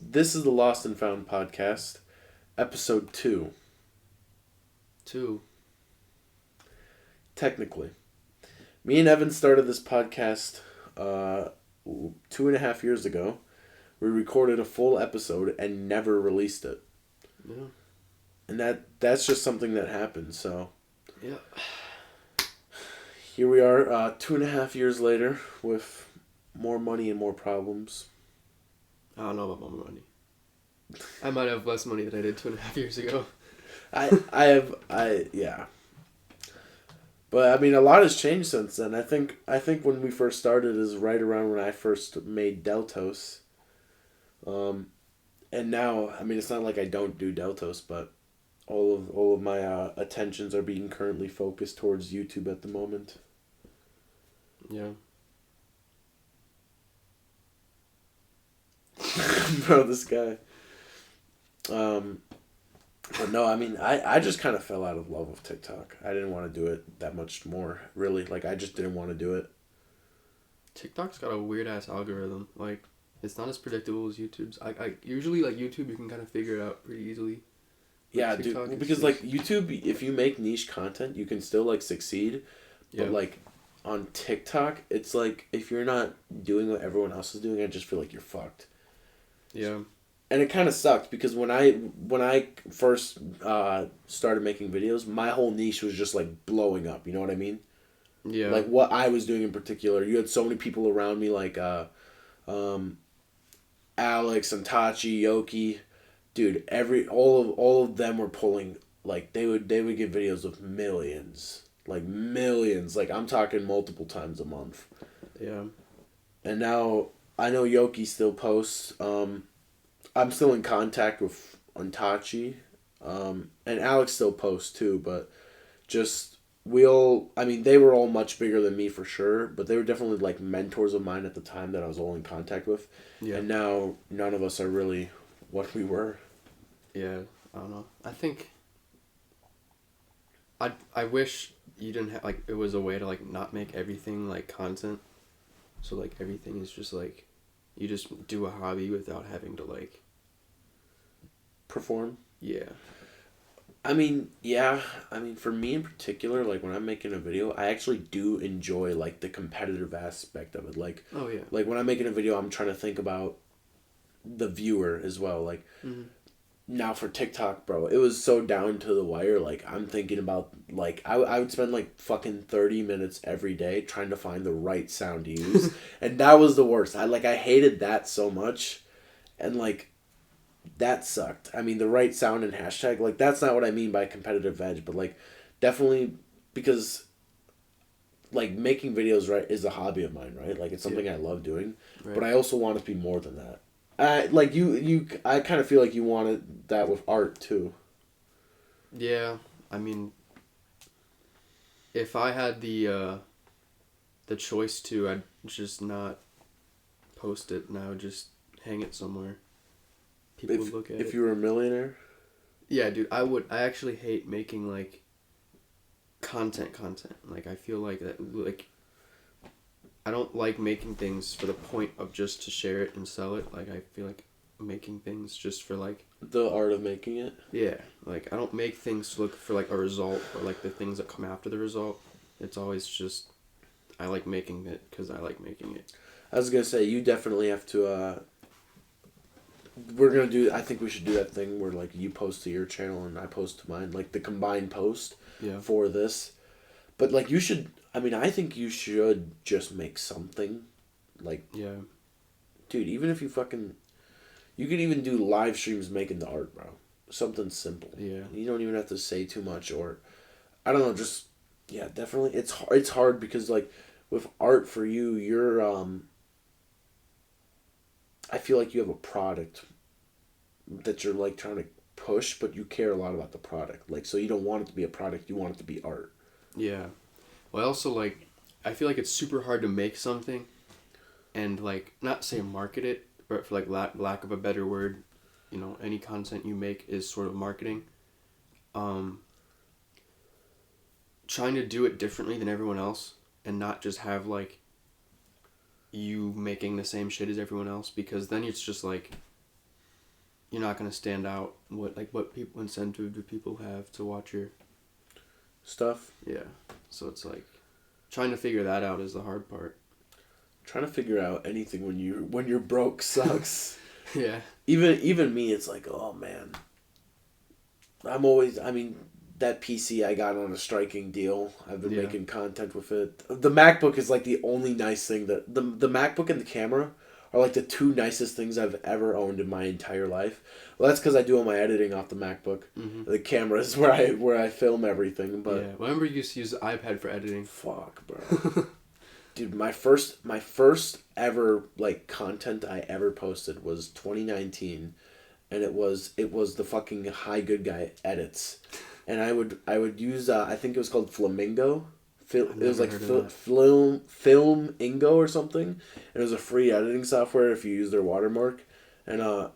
This is the Lost and Found podcast, episode 2. 2. Technically. Me and Evan started this podcast 2.5 years ago. We recorded a full episode and never released it. Yeah. And that's just something that happened, so... Yeah. Here we are, 2.5 years later, with more money and more problems. I don't know about more money. I might have less money than I did 2.5 years ago. Yeah. But I mean, a lot has changed since then. I think when we first started is right around when I first made Deltos. And now, I mean, it's not like I don't do Deltos, but all of my attentions are being currently focused towards YouTube at the moment. Yeah. Bro, this guy. But no, I mean, I just kind of fell out of love with TikTok. I didn't want to do it that much more, really. Like, I just didn't want to do it. TikTok's got a weird-ass algorithm. Like, it's not as predictable as YouTube's. I usually, like, YouTube, you can kind of figure it out pretty easily. Yeah, dude. Well, because, like, YouTube, if you make niche content, you can still, like, succeed. But, Yeah. like, on TikTok, it's like, if you're not doing what everyone else is doing, I just feel like you're fucked. Yeah. And it kind of sucked because when I first started making videos, my whole niche was just like blowing up. You know what I mean? Yeah. Like what I was doing in particular. You had so many people around me like Alex and Tachi, Yoki, dude. All of them were pulling like they would get videos of millions. Like I'm talking multiple times a month. Yeah. And now I know Yoki still posts. I'm still in contact with Antachi, and Alex still posts too, but just they were all much bigger than me for sure, but they were definitely like mentors of mine at the time that I was all in contact with. Yeah. And now none of us are really what we were. Yeah. I don't know. I think... I wish you didn't have... Like, it was a way to, like, not make everything, like, content. So, like, everything is just, like... You just do a hobby without having to, like... Perform? Yeah. I mean, yeah. I mean, for me in particular, like, when I'm making a video, I actually do enjoy, like, the competitive aspect of it. Like, Oh, yeah. like, when I'm making a video, I'm trying to think about the viewer as well. Like, now for TikTok, bro, it was so down to the wire. Like, I'm thinking about, like, I would spend, like, fucking 30 minutes every day trying to find the right sound to use. And that was the worst. I hated that so much. And, like, that sucked. I mean, the right sound and hashtag, like, that's not what I mean by competitive edge, but, like, definitely because, like, making videos, right, is a hobby of mine, right? Like, it's something I love doing. Right. But I also want it to be more than that. I kind of feel like you wanted that with art too. Yeah, I mean, if I had the choice to, I'd just not post it, and I would just hang it somewhere. People would look at it. If you were a millionaire? Yeah, dude, I would. I actually hate making, like, content. Like, I feel like that, like, I don't like making things for the point of just to share it and sell it. Like, I feel like making things just for, like... The art of making it? Yeah. Like, I don't make things to look for, like, a result or, like, the things that come after the result. It's always just... I like making it because I like making it. I was going to say, you definitely have to... I think we should do that thing where, like, you post to your channel and I post to mine. Like, the combined post for this. But, like, you should... I mean, I think you should just make something. Like... Yeah. Dude, even if you fucking... You could even do live streams making the art, bro. Something simple. Yeah. You don't even have to say too much or... I don't know, just... Yeah, definitely. It's hard because, like, with art for you, you're... I feel like you have a product that you're, like, trying to push, but you care a lot about the product. Like, so you don't want it to be a product, you want it to be art. Yeah. Well, I also, like... I feel like it's super hard to make something and, like, not say market it, but for, like, lack of a better word, you know, any content you make is sort of marketing. Trying to do it differently than everyone else and not just have, like, you making the same shit as everyone else, because then it's just like you're not gonna stand out. What people incentive do people have to watch your stuff? Yeah, so it's like trying to figure that out is the hard part. Trying to figure out anything when you're broke sucks. Yeah. Even me, it's like, oh man. That PC I got on a striking deal. I've been making content with it. The MacBook is like the only nice thing that the MacBook and the camera are like the two nicest things I've ever owned in my entire life. Well, that's because I do all my editing off the MacBook. Mm-hmm. The camera is where I film everything. But yeah, remember you used to use the iPad for editing. Fuck, bro. Dude, my first ever like content I ever posted was 2019, and it was the fucking Hi Good Guy edits, and I would use I think it was called Flamingo. It was like Filmingo or something, and it was a free editing software if you use their watermark, and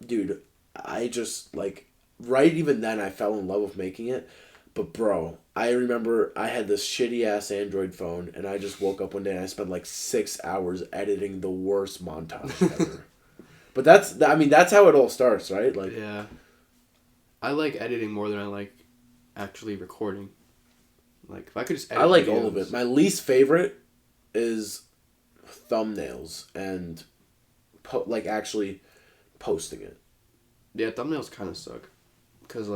dude, I just like right even then I fell in love with making it. But bro, I remember I had this shitty ass Android phone, and I just woke up one day and I spent like 6 hours editing the worst montage ever. But that's how it all starts, right? Like, yeah, I like editing more than I like actually recording. Like if I could just edit I like videos. all of it. My least favorite is thumbnails and actually posting it. Yeah, thumbnails kind of suck, because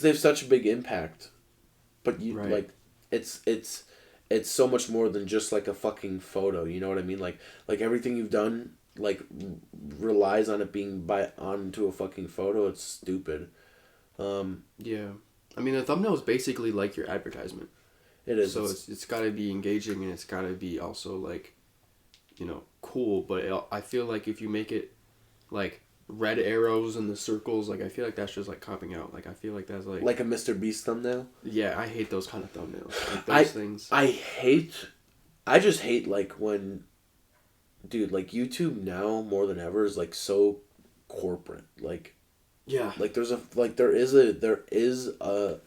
they have such a big impact, but it's so much more than just like a fucking photo. You know what I mean? Like everything you've done like relies on it being onto a fucking photo. It's stupid. Yeah, I mean the thumbnail is basically like your advertisement. It is. So it's got to be engaging, and it's got to be also like, cool. But I feel like if you make it like red arrows and the circles, like I feel like that's just like copping out. Like I feel like that's like a Mr. Beast thumbnail. Yeah, I hate those kind of thumbnails. Like those things. I just hate like when, dude, like YouTube now more than ever is like so corporate. Like, yeah, like there is a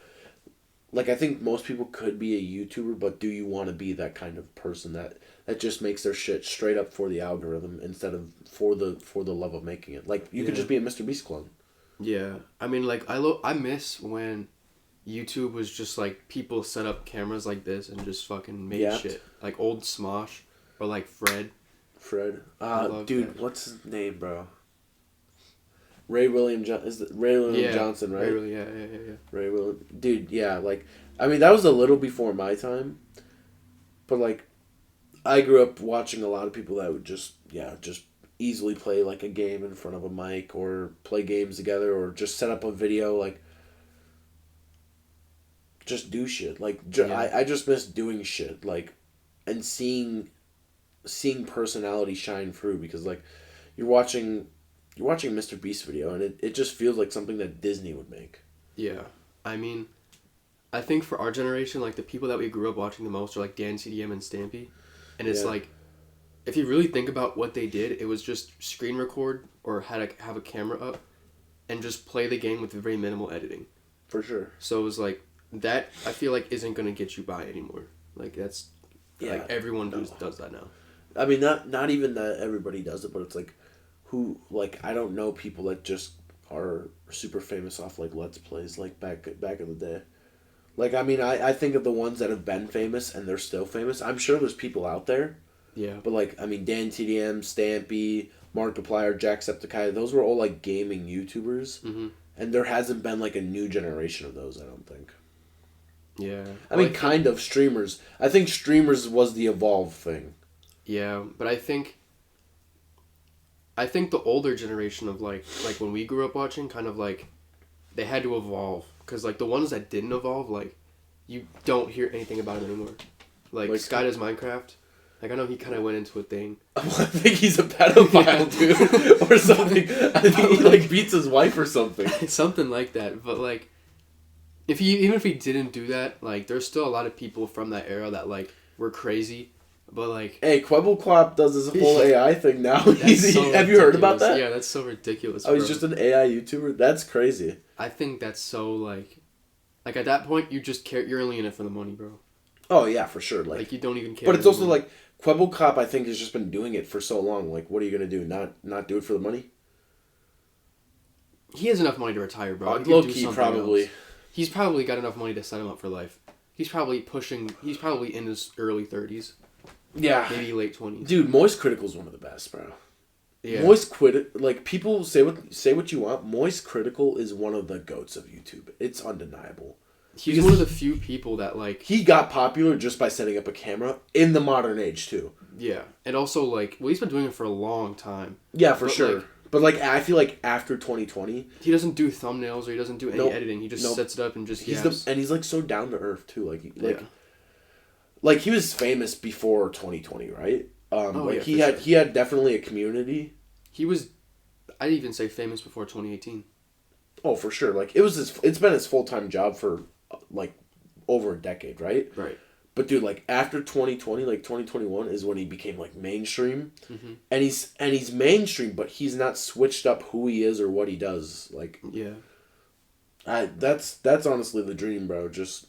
like I think most people could be a YouTuber, but do you want to be that kind of person that just makes their shit straight up for the algorithm instead of for the love of making it? Like you could just be a Mr. Beast clone. Yeah, I mean, like I miss when YouTube was just like people set up cameras like this and just fucking made shit, like old Smosh or like Fred. Dude, what's his name, bro? Ray William Johnson, right? Ray William, yeah. Ray William, dude, yeah. Like, I mean, that was a little before my time, but like, I grew up watching a lot of people that would just easily play like a game in front of a mic or play games together or just set up a video, like just do shit. Like I just miss doing shit, like, and seeing personality shine through, because like you're watching Mr. Beast video and it just feels like something that Disney would make. Yeah. I mean, I think for our generation, like the people that we grew up watching the most are like Dan CDM and Stampy. And it's like, if you really think about what they did, it was just screen record or have a camera up and just play the game with very minimal editing. For sure. So it was like, that I feel like isn't going to get you by anymore. Like that's, like everyone does that now. I mean, not even that everybody does it, but it's like, who, like, I don't know people that just are super famous off like Let's Plays like back in the day. Like, I mean, I think of the ones that have been famous and they're still famous. I'm sure there's people out there. Yeah. But, like, I mean, Dan TDM, Stampy, Markiplier, Jacksepticeye, those were all, like, gaming YouTubers. Mm-hmm. And there hasn't been, like, a new generation of those, I don't think. Yeah. I mean, kind of streamers. I think streamers was the evolved thing. Yeah, but I think the older generation of, like when we grew up watching, kind of, like, they had to evolve. Because, like, the ones that didn't evolve, like, you don't hear anything about them anymore. Like Sky Does Minecraft. Like, I know he kind of went into a thing. I think he's a pedophile, dude. Or something. I think he, like, beats his wife or something. Something like that. But, like, even if he didn't do that, like, there's still a lot of people from that era that, like, were crazy. But, like... Hey, Quebbleclop does this whole AI thing now. Have you heard about that? Yeah, that's so ridiculous, Oh, he's just an AI YouTuber? That's crazy. I think that's so, like, at that point, you just care... You're only in it for the money, bro. Oh, yeah, for sure. Like, you don't even care. But it's also, like, Quebblecop, I think, has just been doing it for so long. Like, what are you going to do? Not do it for the money? He has enough money to retire, bro. Low key, probably. Else. He's probably got enough money to set him up for life. He's probably in his early 30s. Yeah. Maybe late 20s. Dude, Moist Critical's one of the best, bro. Yeah. Like, people say what you want. Moist Critical is one of the GOATs of YouTube. It's undeniable. He's one of the few people that, like... He got popular just by setting up a camera in the modern age, too. Yeah. And also, like... Well, he's been doing it for a long time. Yeah, for sure. Like, but, like, I feel like after 2020... He doesn't do thumbnails or he doesn't do any editing. He just sets it up and just and he's, like, so down to earth, too. Like, yeah. Like, he was famous before 2020, right? He had definitely a community. He was... I'd even say famous before 2018. Oh, for sure. Like, it's been his full-time job for... like over a decade, right? Right. But dude, like after 2020, like 2021 is when he became like mainstream. Mm-hmm. And he's mainstream, but he's not switched up who he is or what he does. Like, yeah. That's honestly the dream, bro. Just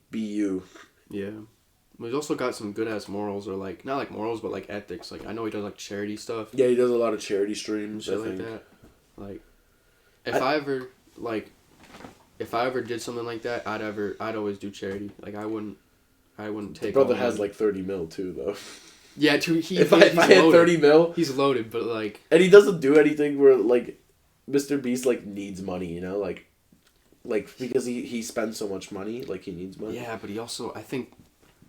be you. Yeah. But he's also got some good ass morals, or like not like morals, but like ethics. Like I know he does like charity stuff. Yeah, he does a lot of charity streams. Shit like that. Like if I ever did something like that, I'd always do charity. Like I wouldn't take. Brother has like 30 mil too, though. Yeah, if I had 30 mil, he's loaded. But like, and he doesn't do anything where like, Mr. Beast like needs money, you know, like because he spends so much money, like he needs money. Yeah, but he also, I think,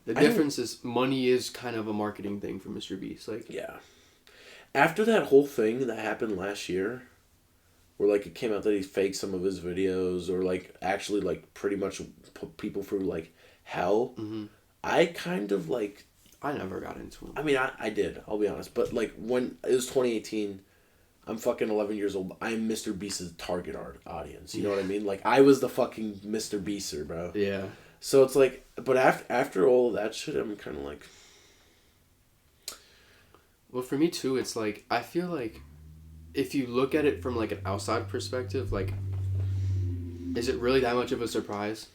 the difference is money is kind of a marketing thing for Mr. Beast. Like, yeah, after that whole thing that happened last year. Where, like, it came out that he faked some of his videos or, like, actually, like, pretty much put people through, like, hell. Mm-hmm. I kind of, like... I never got into him. I mean, I did. I'll be honest. But, like, when it was 2018, I'm fucking 11 years old. I'm Mr. Beast's target audience. You know what I mean? Like, I was the fucking Mr. Beaster, bro. Yeah. So it's, like... But after all of that shit, I'm kind of, like... Well, for me, too, it's, like, I feel like... If you look at it from, like, an outside perspective, like, is it really that much of a surprise?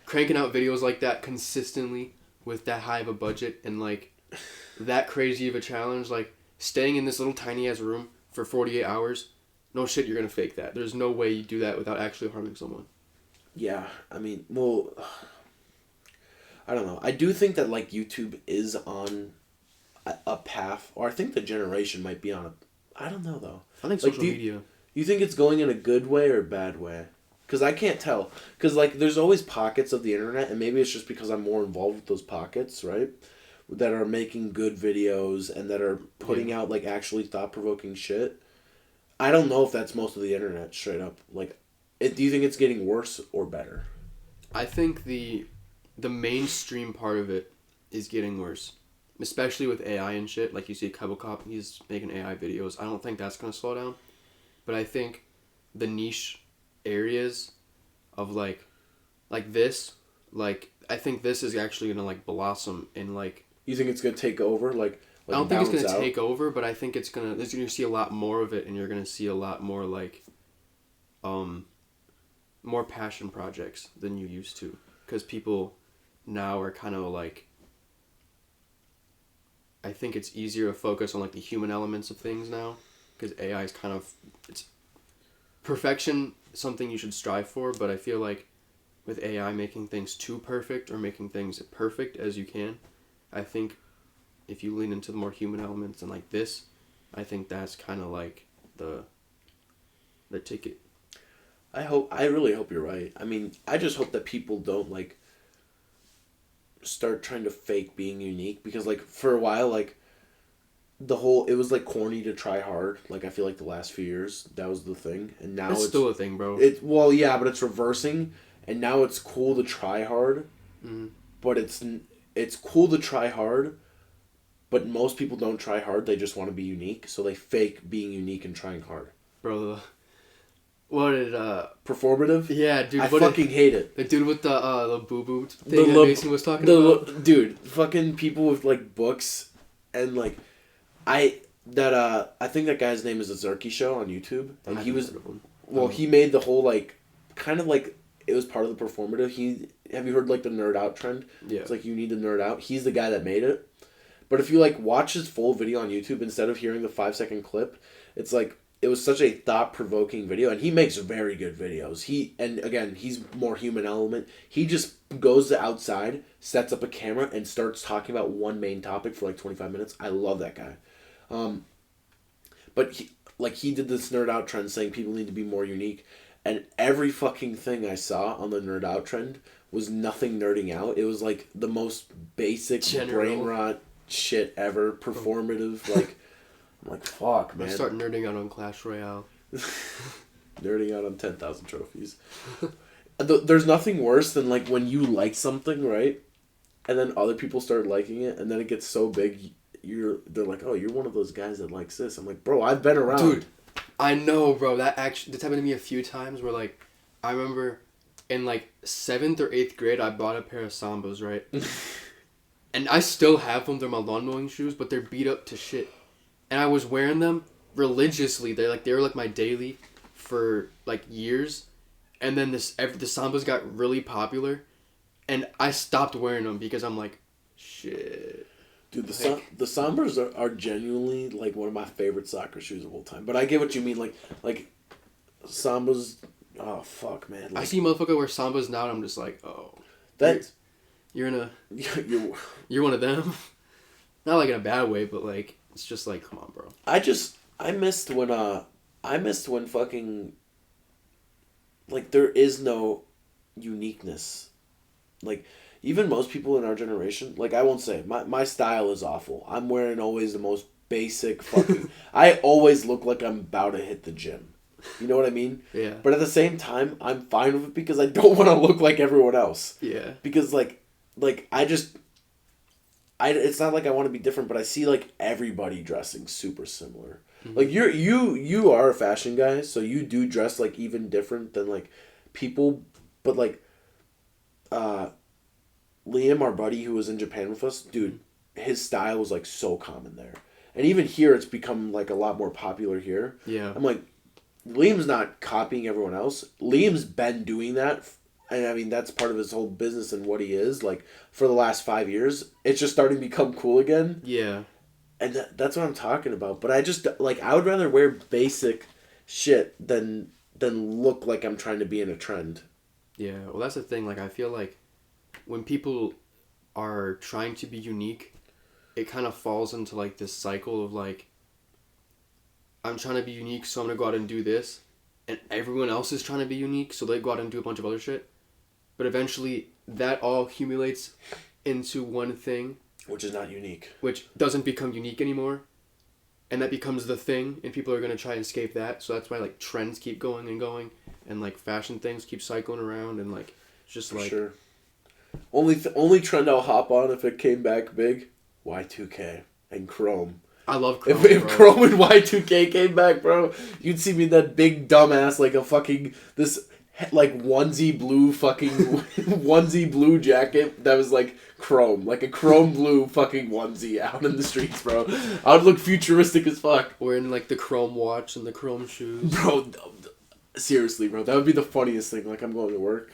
Cranking out videos like that consistently with that high of a budget and, like, that crazy of a challenge, like, staying in this little tiny-ass room for 48 hours, no shit, you're gonna fake that. There's no way you do that without actually harming someone. Yeah, I mean, well, I don't know. I do think that, like, YouTube is on a path, or I think the generation might be on a... I don't know, though. I think social media. You think it's going in a good way or a bad way? Because I can't tell. Because, like, there's always pockets of the internet, and maybe it's just because I'm more involved with those pockets, right? That are making good videos and that are putting out, like, actually thought-provoking shit. I don't know if that's most of the internet, straight up. Like, do you think it's getting worse or better? I think the mainstream part of it is getting worse. Especially with AI and shit. Like you see Cubble Cop, he's making AI videos. I don't think that's going to slow down. But I think the niche areas of like this, like, I think this is actually going to, like, blossom and, like... You think it's going to take over? Like I don't think it's going to take over, but I think you're going to see a lot more of it, and you're going to see a lot more, like, more passion projects than you used to. Because people now are kind of, like... I think it's easier to focus on, like, the human elements of things now, because AI is kind of, it's perfection, something you should strive for, but I feel like with AI making things too perfect or making things perfect as you can, I think if you lean into the more human elements and like this, I think that's kind of like the ticket. I really hope you're right. I mean, I just hope that people don't, like, start trying to fake being unique, because, like, for a while, like, it was, like, corny to try hard. Like, I feel like the last few years that was the thing, and now it's still a thing, bro. Well, yeah, but it's reversing, and now it's cool to try hard. Mm-hmm. But it's cool to try hard, but most people don't try hard. They just want to be unique, so they fake being unique and trying hard. Bro, what did performative? Yeah, dude. I fucking hate it. The dude with the boo boo thing that Mason was talking about. Dude, fucking people with, like, books and, like, I think that guy's name is Azerky Show on YouTube, and he made the whole, like, kind of like it was part of the performative. Have you heard, like, the nerd out trend? Yeah. It's like you need to nerd out. He's the guy that made it. But if you, like, watch his full video on YouTube instead of hearing the 5-second clip, it's like it was such a thought-provoking video, and he makes very good videos. He's more human element. He just goes outside, sets up a camera, and starts talking about one main topic for like 25 minutes. I love that guy. But he did this nerd out trend saying people need to be more unique, and every fucking thing I saw on the nerd out trend was nothing nerding out. It was like the most basic brain rot shit ever, performative, like... I'm like, fuck, man. I start nerding out on Clash Royale. Nerding out on 10,000 trophies. There's nothing worse than, like, when you like something, right? And then other people start liking it, and then it gets so big, they're like, oh, you're one of those guys that likes this. I'm like, bro, I've been around. Dude, I know, bro. That happened to me a few times where, like, I remember in, like, 7th or 8th grade, I bought a pair of Sambas, right? And I still have them. They're my lawn mowing shoes, but they're beat up to shit. And I was wearing them religiously. They were like my daily for like years. And then the Sambas got really popular, and I stopped wearing them because I'm like, shit. Dude, the Sambas are genuinely like one of my favorite soccer shoes of all time. But I get what you mean, like Sambas. Oh fuck, man! Like, I see motherfucker wear Sambas now, and I'm just like, oh, that's you're you're one of them. Not like in a bad way, but like. It's just like, come on, bro. I missed when fucking, like, there is no uniqueness. Like, even most people in our generation, like, I won't say, my style is awful. I'm wearing always the most basic fucking, I always look like I'm about to hit the gym. You know what I mean? Yeah. But at the same time, I'm fine with it because I don't want to look like everyone else. Yeah. Because, like it's not like I want to be different, but I see like everybody dressing super similar. Mm-hmm. Like you are a fashion guy, so you do dress like even different than like people. But like, Liam, our buddy who was in Japan with us, dude, his style was like so common there, and even here it's become like a lot more popular here. Yeah, I'm like, Liam's not copying everyone else. Liam's been doing that. And I mean, that's part of his whole business and what he is. Like, for the last 5 years, it's just starting to become cool again. Yeah. And that's what I'm talking about. But I just, like, I would rather wear basic shit than look like I'm trying to be in a trend. Yeah, well, that's the thing. Like, I feel like when people are trying to be unique, it kind of falls into, like, this cycle of, like, I'm trying to be unique, so I'm going to go out and do this. And everyone else is trying to be unique, so they go out and do a bunch of other shit. But eventually, that all accumulates into one thing. Which is not unique. Which doesn't become unique anymore. And that becomes the thing, and people are going to try and escape that. So that's why, like, trends keep going and going. And, like, fashion things keep cycling around. And, like, it's just, like... Sure. Only trend I'll hop on if it came back big, Y2K and Chrome. I love Chrome, If Chrome and Y2K came back, bro, you'd see me in that big dumbass, like a fucking, this, like, onesie blue jacket that was, like, Chrome. Like a Chrome blue fucking onesie out in the streets, bro. I would look futuristic as fuck. Wearing, like, the Chrome watch and the Chrome shoes. Bro, seriously, bro, that would be the funniest thing. Like, I'm going to work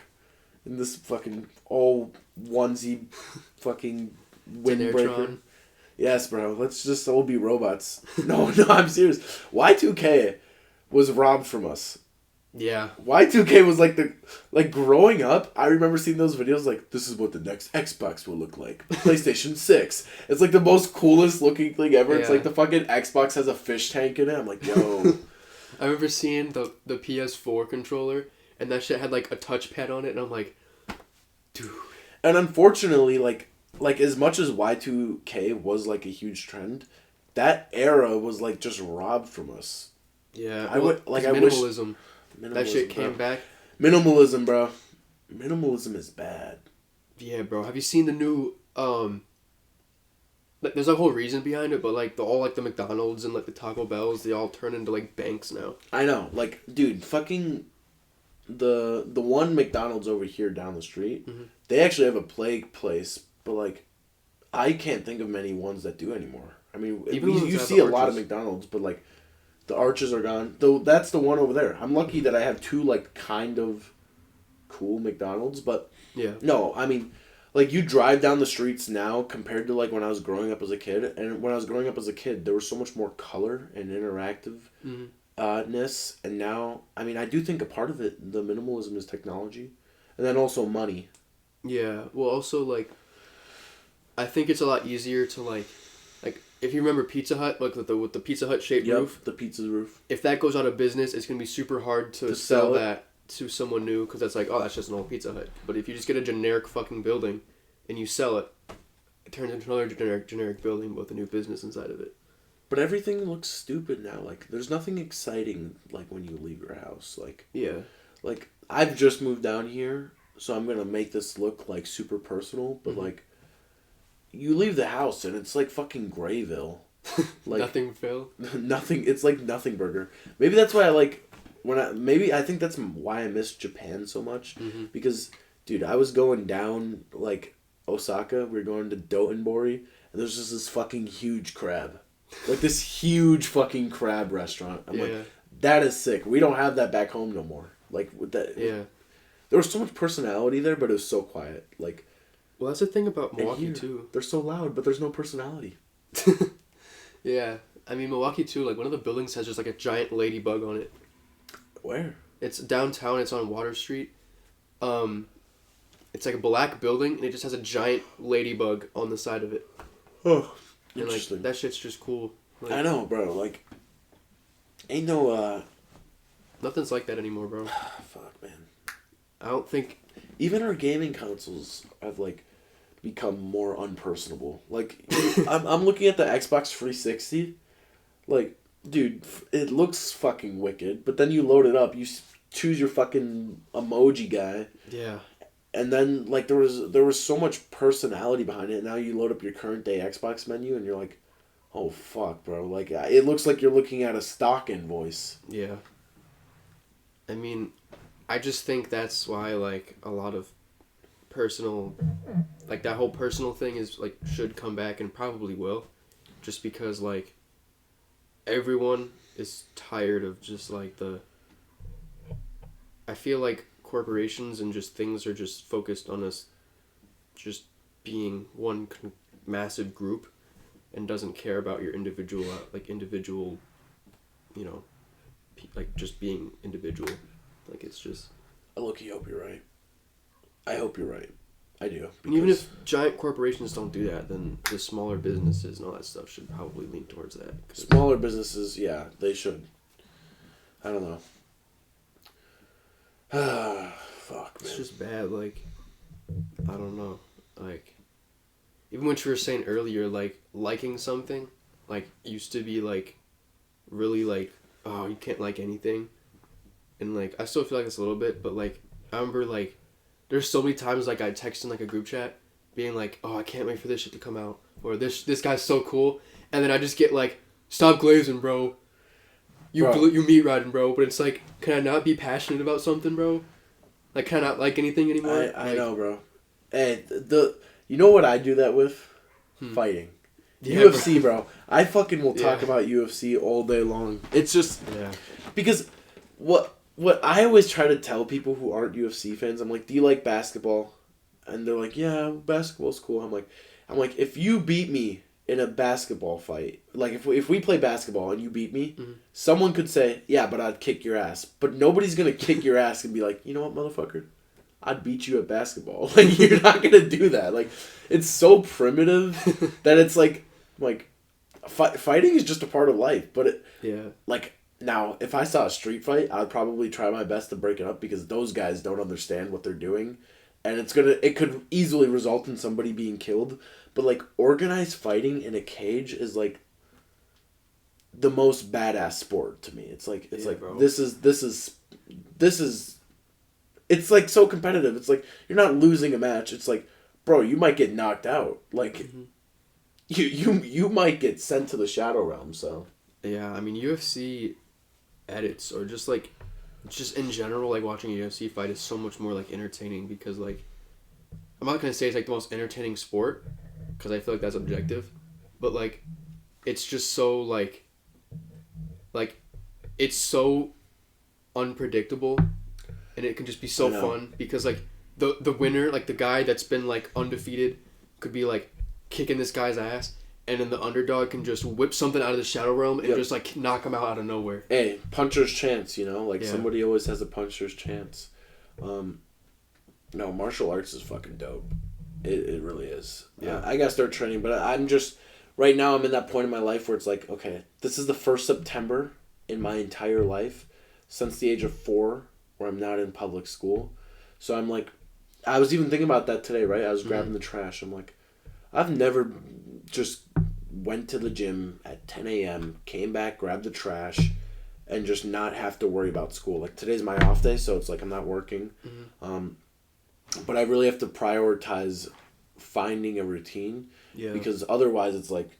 in this fucking all onesie fucking windbreaker. Yes, bro. Let's just all be robots. No, I'm serious. Y2K was robbed from us. Yeah. Y2K was like growing up, I remember seeing those videos like, this is what the next Xbox will look like. PlayStation 6. It's like the most coolest looking thing ever. Yeah. It's like the fucking Xbox has a fish tank in it. I'm like, yo. I remember seeing the PS4 controller, and that shit had like a touchpad on it, and I'm like, dude. And unfortunately, like as much as Y2K was like a huge trend, that era was like just robbed from us. Yeah, I would like minimalism. That shit came back. Minimalism, bro. Minimalism is bad. Yeah, bro. Have you seen the new like, there's a whole reason behind it, but like all like the McDonald's and like the Taco Bells, they all turn into like banks now. I know, like, dude, fucking the one McDonald's over here down the street, mm-hmm. They actually have a plague place. But, like, I can't think of many ones that do anymore. I mean, you see a lot of McDonald's, but, like, the arches are gone. Though that's the one over there. I'm lucky that I have two, like, kind of cool McDonald's, but... Yeah. No, I mean, like, you drive down the streets now compared to, like, when I was growing up as a kid. And when I was growing up as a kid, there was so much more color and interactive. Mm-hmm. ness, and now I mean I do think a part of it, the minimalism, is technology, and then also money. Yeah. Well, also like, I think it's a lot easier to like if you remember Pizza Hut, like with the Pizza Hut shaped roof. The pizza roof. If that goes out of business, it's gonna be super hard to sell that to someone new because that's like, oh, that's just an old Pizza Hut. But if you just get a generic fucking building, and you sell it, it turns into another generic building with a new business inside of it. But everything looks stupid now. Like there's nothing exciting like when you leave your house. Like Yeah. like I've just moved down here, so I'm gonna make this look like super personal. But like, you leave the house and it's like fucking Grayville. Like Nothing, Phil. nothing. It's like Nothing Burger. Maybe that's why I like maybe I think that's why I miss Japan so much, because dude, I was going down like Osaka. We were going to Dotonbori, and there's just this fucking huge crab, like this huge fucking crab restaurant. I'm like, that is sick. We don't have that back home no more. Like with that, there was so much personality there, but it was so quiet. Like, well, that's the thing about Milwaukee too. They're so loud, but there's no personality. Yeah, I mean Milwaukee too. Like one of the buildings has just like a giant ladybug on it. Where? It's downtown. It's on Water Street. It's like a black building, and it just has a giant ladybug on the side of it. Oh, and interesting. Like that shit's just cool. Like, I know, bro. Like, ain't no nothing's like that anymore, bro. Fuck, man. I don't think even our gaming consoles have like become more unpersonable. Like, I'm looking at the Xbox 360. Like, dude, it looks fucking wicked. But then you load it up, you choose your fucking emoji guy. Yeah. And then like there was so much personality behind it. And now you load up your current day Xbox menu, and you're like, oh fuck, bro. Like it looks like you're looking at a stock invoice. Yeah. I mean, I just think that's why like a lot of personal, like that whole personal thing is like should come back and probably will, just because like everyone is tired of just like I feel like corporations and just things are just focused on us just being one massive group and doesn't care about your individual you know, like just being individual. Like it's just, I hope you're right. I hope you're right. I do. And even if giant corporations don't do that, then the smaller businesses and all that stuff should probably lean towards that. Smaller businesses, yeah, they should. I don't know. Fuck, man. It's just bad, like, I don't know. Like, even what you were saying earlier, like, liking something, like, used to be, like, really, like, oh, you can't like anything. And, like, I still feel like this a little bit, but, like, I remember, like, there's so many times, like, I text in, like, a group chat being like, oh, I can't wait for this shit to come out. Or this guy's so cool. And then I just get, like, stop glazing, bro. You meat riding, bro. But it's like, can I not be passionate about something, bro? Like, can I not like anything anymore? I know, bro. Hey, you know what I do that with? Fighting. Yeah, UFC, bro. I fucking will talk about UFC all day long. It's just... Yeah. Because what I always try to tell people who aren't UFC fans, I'm like, do you like basketball? And they're like, yeah, basketball's cool. I'm like, if you beat me in a basketball fight, like if we play basketball and you beat me, someone could say, yeah, but I'd kick your ass. But nobody's going to kick your ass and be like, you know what, motherfucker? I'd beat you at basketball. Like, you're not going to do that. Like, it's so primitive that it's like fighting is just a part of life. But like, now, if I saw a street fight, I'd probably try my best to break it up because those guys don't understand what they're doing. And it could easily result in somebody being killed. But, like, organized fighting in a cage is, like, the most badass sport to me. It's like, bro. This is, it's, like, so competitive. It's like, you're not losing a match. It's like, bro, you might get knocked out. Like, you might get sent to the Shadow Realm, so. Yeah, I mean, UFC edits, or just, like, just in general, like, watching a UFC fight is so much more, like, entertaining because, like, I'm not going to say it's, like, the most entertaining sport, because I feel like that's objective, but, like, it's just so, like, it's so unpredictable, and it can just be so fun, because, like, the winner, like, the guy that's been, like, undefeated could be, like, kicking this guy's ass, and then the underdog can just whip something out of the Shadow Realm and Yep. just like knock him out of nowhere. Hey, puncher's chance, you know? Like, Yeah. somebody always has a puncher's chance. No, martial arts is fucking dope. It really is. Yeah. I gotta start training, but I'm just... Right now, I'm in that point in my life where it's like, okay, this is the first September in my entire life since the age of 4 where I'm not in public school. So I'm like... I was even thinking about that today, right? I was grabbing the trash. I'm like, I've never just went to the gym at 10 a.m., came back, grabbed the trash, and just not have to worry about school. Like, today's my off day, so it's like I'm not working. But I really have to prioritize finding a routine. Yeah. Because otherwise it's like,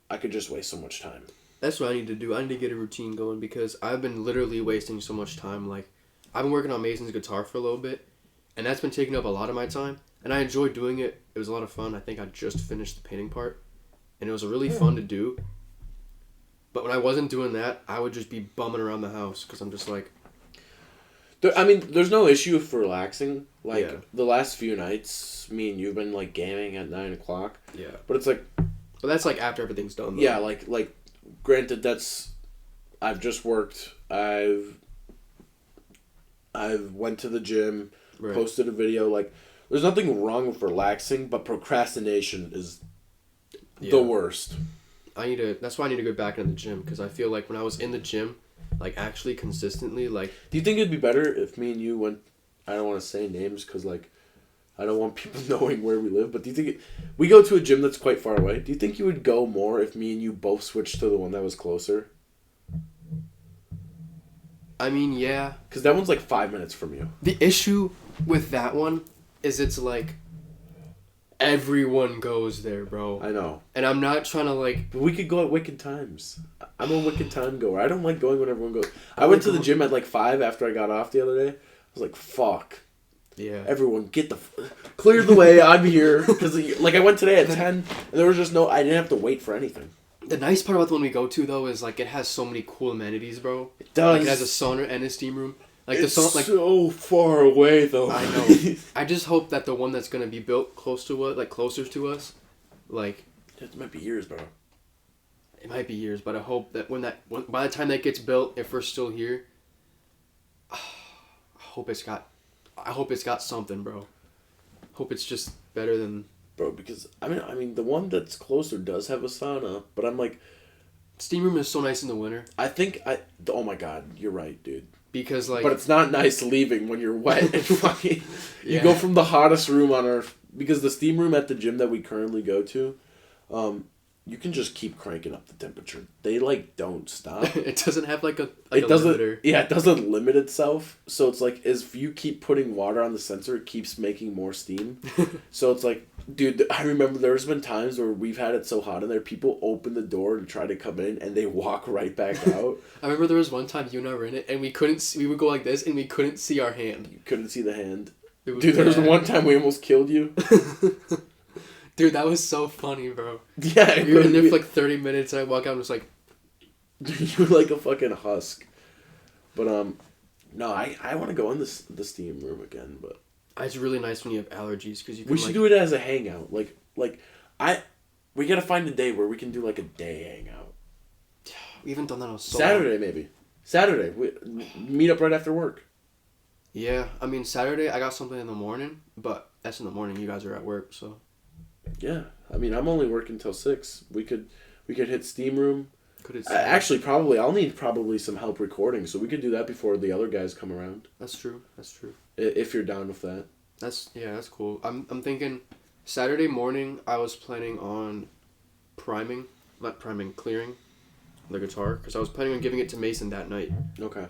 I could just waste so much time. That's what I need to do. I need to get a routine going because I've been literally wasting so much time. Like, I've been working on Mason's guitar for a little bit, and that's been taking up a lot of my time. And I enjoy doing it. It was a lot of fun. I think I just finished the painting part, and it was really fun to do. But when I wasn't doing that, I would just be bumming around the house because I'm just like... There's no issue for relaxing. Like, Yeah. the last few nights, me and you've been, like, gaming at 9 o'clock. Yeah. But it's like... But that's like after everything's done, though. Yeah, like granted, that's... I've just worked. I've went to the gym, Right. posted a video. Like, there's nothing wrong with relaxing, but procrastination is the worst. That's why I need to go back into the gym because I feel like when I was in the gym, like actually consistently, like... Do you think it'd be better if me and you went... I don't want to say names because, like, I don't want people knowing where we live, but do you think... We go to a gym that's quite far away. Do you think you would go more if me and you both switched to the one that was closer? I mean, yeah. Because that one's like 5 minutes from you. The issue with that one is it's like... Everyone goes there, bro. I know. And I'm not trying to, like... But we could go at wicked times. I'm a wicked time goer. I don't like going when everyone goes. I went to the gym at like 5 after I got off the other day. I was like, fuck. Yeah. Everyone get clear the way. I'm here. Because like I went today at 10 and there was just no... I didn't have to wait for anything. The nice part about the one we go to, though, is like it has so many cool amenities, bro. It does. Like, it has a sauna and a steam room. Like It's the sauna, like so far away, though. I know. I just hope that the one that's gonna be built close to us, like closer to us, like It might be years, bro. it might be years, but I hope that by the time that gets built, if we're still here, I hope it's got something, bro. Hope it's just better than... Bro, because I mean, the one that's closer does have a sauna, but I'm like, Steam room is so nice in the winter oh my god, you're right, dude. because like... But it's not nice leaving when you're wet and fucking... You Yeah. go from the hottest room on earth... Because the steam room at the gym that we currently go to, you can just keep cranking up the temperature. They, like, don't stop. it doesn't have like a It doesn't... limiter. Yeah, it doesn't limit itself. So it's like, if you keep putting water on the sensor, it keeps making more steam. So it's like... Dude, I remember there's been times where we've had it so hot in there, people open the door to try to come in, and they walk right back out. I remember there was one time you and I were in it, and we couldn't see, we would go like this, and we couldn't see our hand. You couldn't see the hand. It was Dude, there was bad. one time we almost killed you. Dude, that was so funny, bro. Yeah. We were in there for like 30 minutes, and I walk out and was like... You were like a fucking husk. But, no, I want to go in the steam room again, but... It's really nice when you have allergies, because you can We should do it as a hangout. We gotta find a day where we can do, like, a day hangout. We haven't done that in so Saturday, long. maybe. Saturday. We meet up right after work. Yeah, I mean, Saturday, I got something in the morning, but that's in the morning. You guys are at work, so... Yeah. I mean, I'm only working till 6. We could hit steam room. Could it Actually, I'll need some help recording, so we could do that before the other guys come around. That's true. If you're down with that. That's cool. I'm thinking Saturday morning I was planning on clearing the guitar because I was planning on giving it to Mason that night. Okay.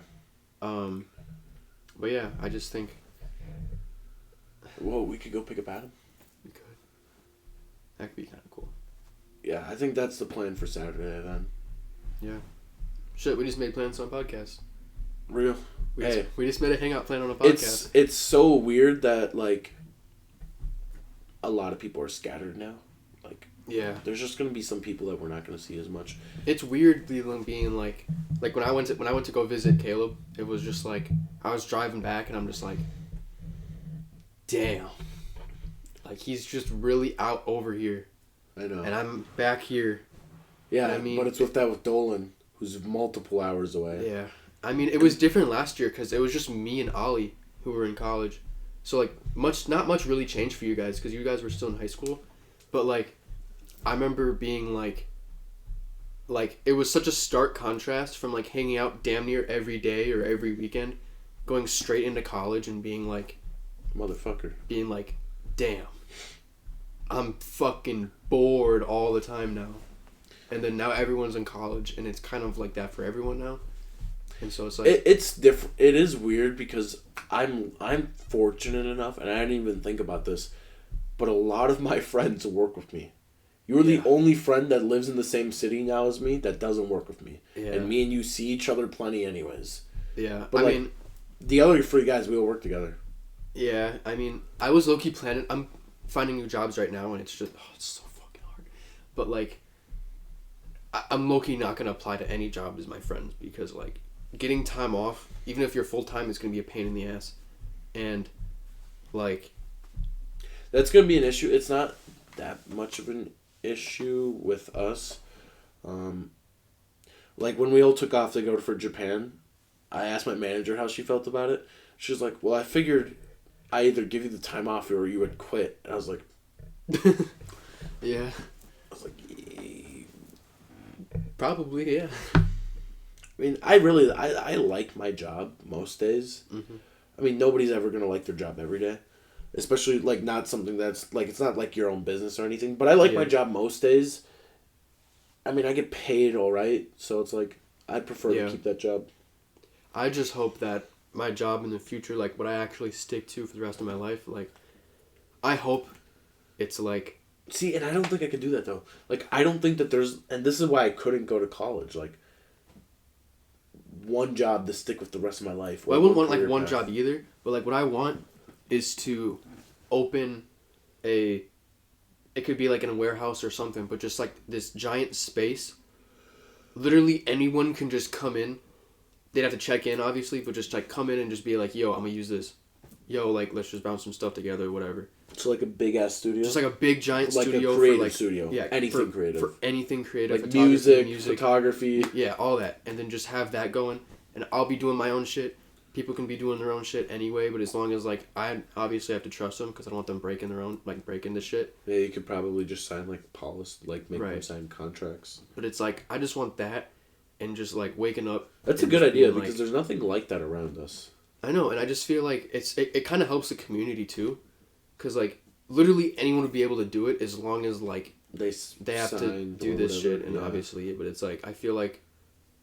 But yeah, I just think Whoa, we could go pick up Adam? we could. That could be kind of cool. Yeah, I think that's the plan for Saturday then. Yeah. Shit, we just made plans on a podcast. Real. We just made a hangout plan on a podcast. It's so weird that, like, a lot of people are scattered now. Like, yeah. there's just gonna be some people that we're not gonna see as much. It's weird being like when I went to go visit Caleb, it was just like I was driving back and I'm just like, damn, like he's just really out over here. I know. And I'm back here. Yeah, I mean, but it's with Dolan, who's multiple hours away. Yeah. I mean, it was different last year because it was just me and Ollie who were in college. So, like, not much really changed for you guys because you guys were still in high school. But, like, I remember being, like, it was such a stark contrast from, like, hanging out damn near every day or every weekend, going straight into college and being, like... Motherfucker. Being, like, damn. I'm fucking bored all the time now. And then now everyone's in college, and it's kind of like that for everyone now. And so it's like... It's different. It is weird because I'm fortunate enough, and I didn't even think about this, but a lot of my friends work with me. You're the only friend that lives in the same city now as me that doesn't work with me. Yeah. And me and you see each other plenty anyways. Yeah. But I mean... The other 3 guys, we all work together. Yeah, I mean, I was low-key planning... I'm finding new jobs right now, and it's just... Oh, it's so fucking hard. But, like... I'm low-key not going to apply to any job as my friends because, like, getting time off, even if you're full-time, is going to be a pain in the ass. And, like... That's going to be an issue. It's not that much of an issue with us. Like, when we all took off to go for Japan, I asked my manager how she felt about it. She was like, well, I figured I either give you the time off or you would quit. And I was like... Yeah. I was like... Probably, yeah. I mean, I like my job most days. Mm-hmm. I mean, nobody's ever going to like their job every day. Especially, like, not something that's, like, it's not like your own business or anything. But I like my job most days. I mean, I get paid all right. So it's like, I'd prefer to keep that job. I just hope that my job in the future, like, what I actually stick to for the rest of my life, like, I hope it's, like... See, and I don't think I could do that, though. Like, I don't think that there's... And this is why I couldn't go to college. Like, one job to stick with the rest of my life. Well, I wouldn't want, like, one job either. But, like, what I want is to open a... It could be, like, in a warehouse or something, but just, like, this giant space. Literally anyone can just come in. They'd have to check in, obviously, but just, like, come in and just be like, yo, I'm gonna use this. Yo, like, let's just bounce some stuff together, whatever. So, like, a big-ass studio? Just, like, a big, giant like studio. Like a creative for, like, studio. Yeah, anything creative. For anything creative. Like music, photography. Yeah, all that. And then just have that going. And I'll be doing my own shit. People can be doing their own shit anyway, but as long as, like, I obviously have to trust them because I don't want them breaking the shit. Yeah, you could probably just sign, like, make them sign contracts. But it's, like, I just want that and just, like, waking up. That's a good idea because there's nothing like that around us. I know, and I just feel like it kind of helps the community, too. Because, like, literally anyone would be able to do it as long as, like, they have to do this shit. And obviously, but it's, like, I feel like,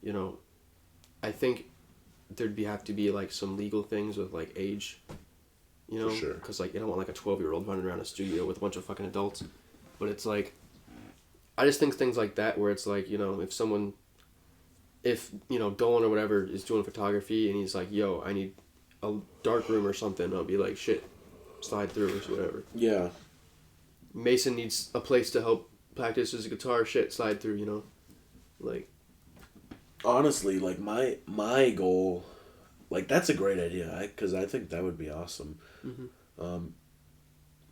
you know, I think there'd have to be, like, some legal things with, like, age, you know? For sure. Because, like, you don't want, like, a 12-year-old running around a studio with a bunch of fucking adults. But it's, like, I just think things like that where it's, like, you know, if, you know, Dolan or whatever is doing photography and he's like, yo, I need a dark room or something, I'll be like, shit, slide through or whatever. Yeah. Mason needs a place to help practice his guitar, shit, slide through, you know? Like... Honestly, like, my goal, like, that's a great idea, because I think that would be awesome. Mm-hmm.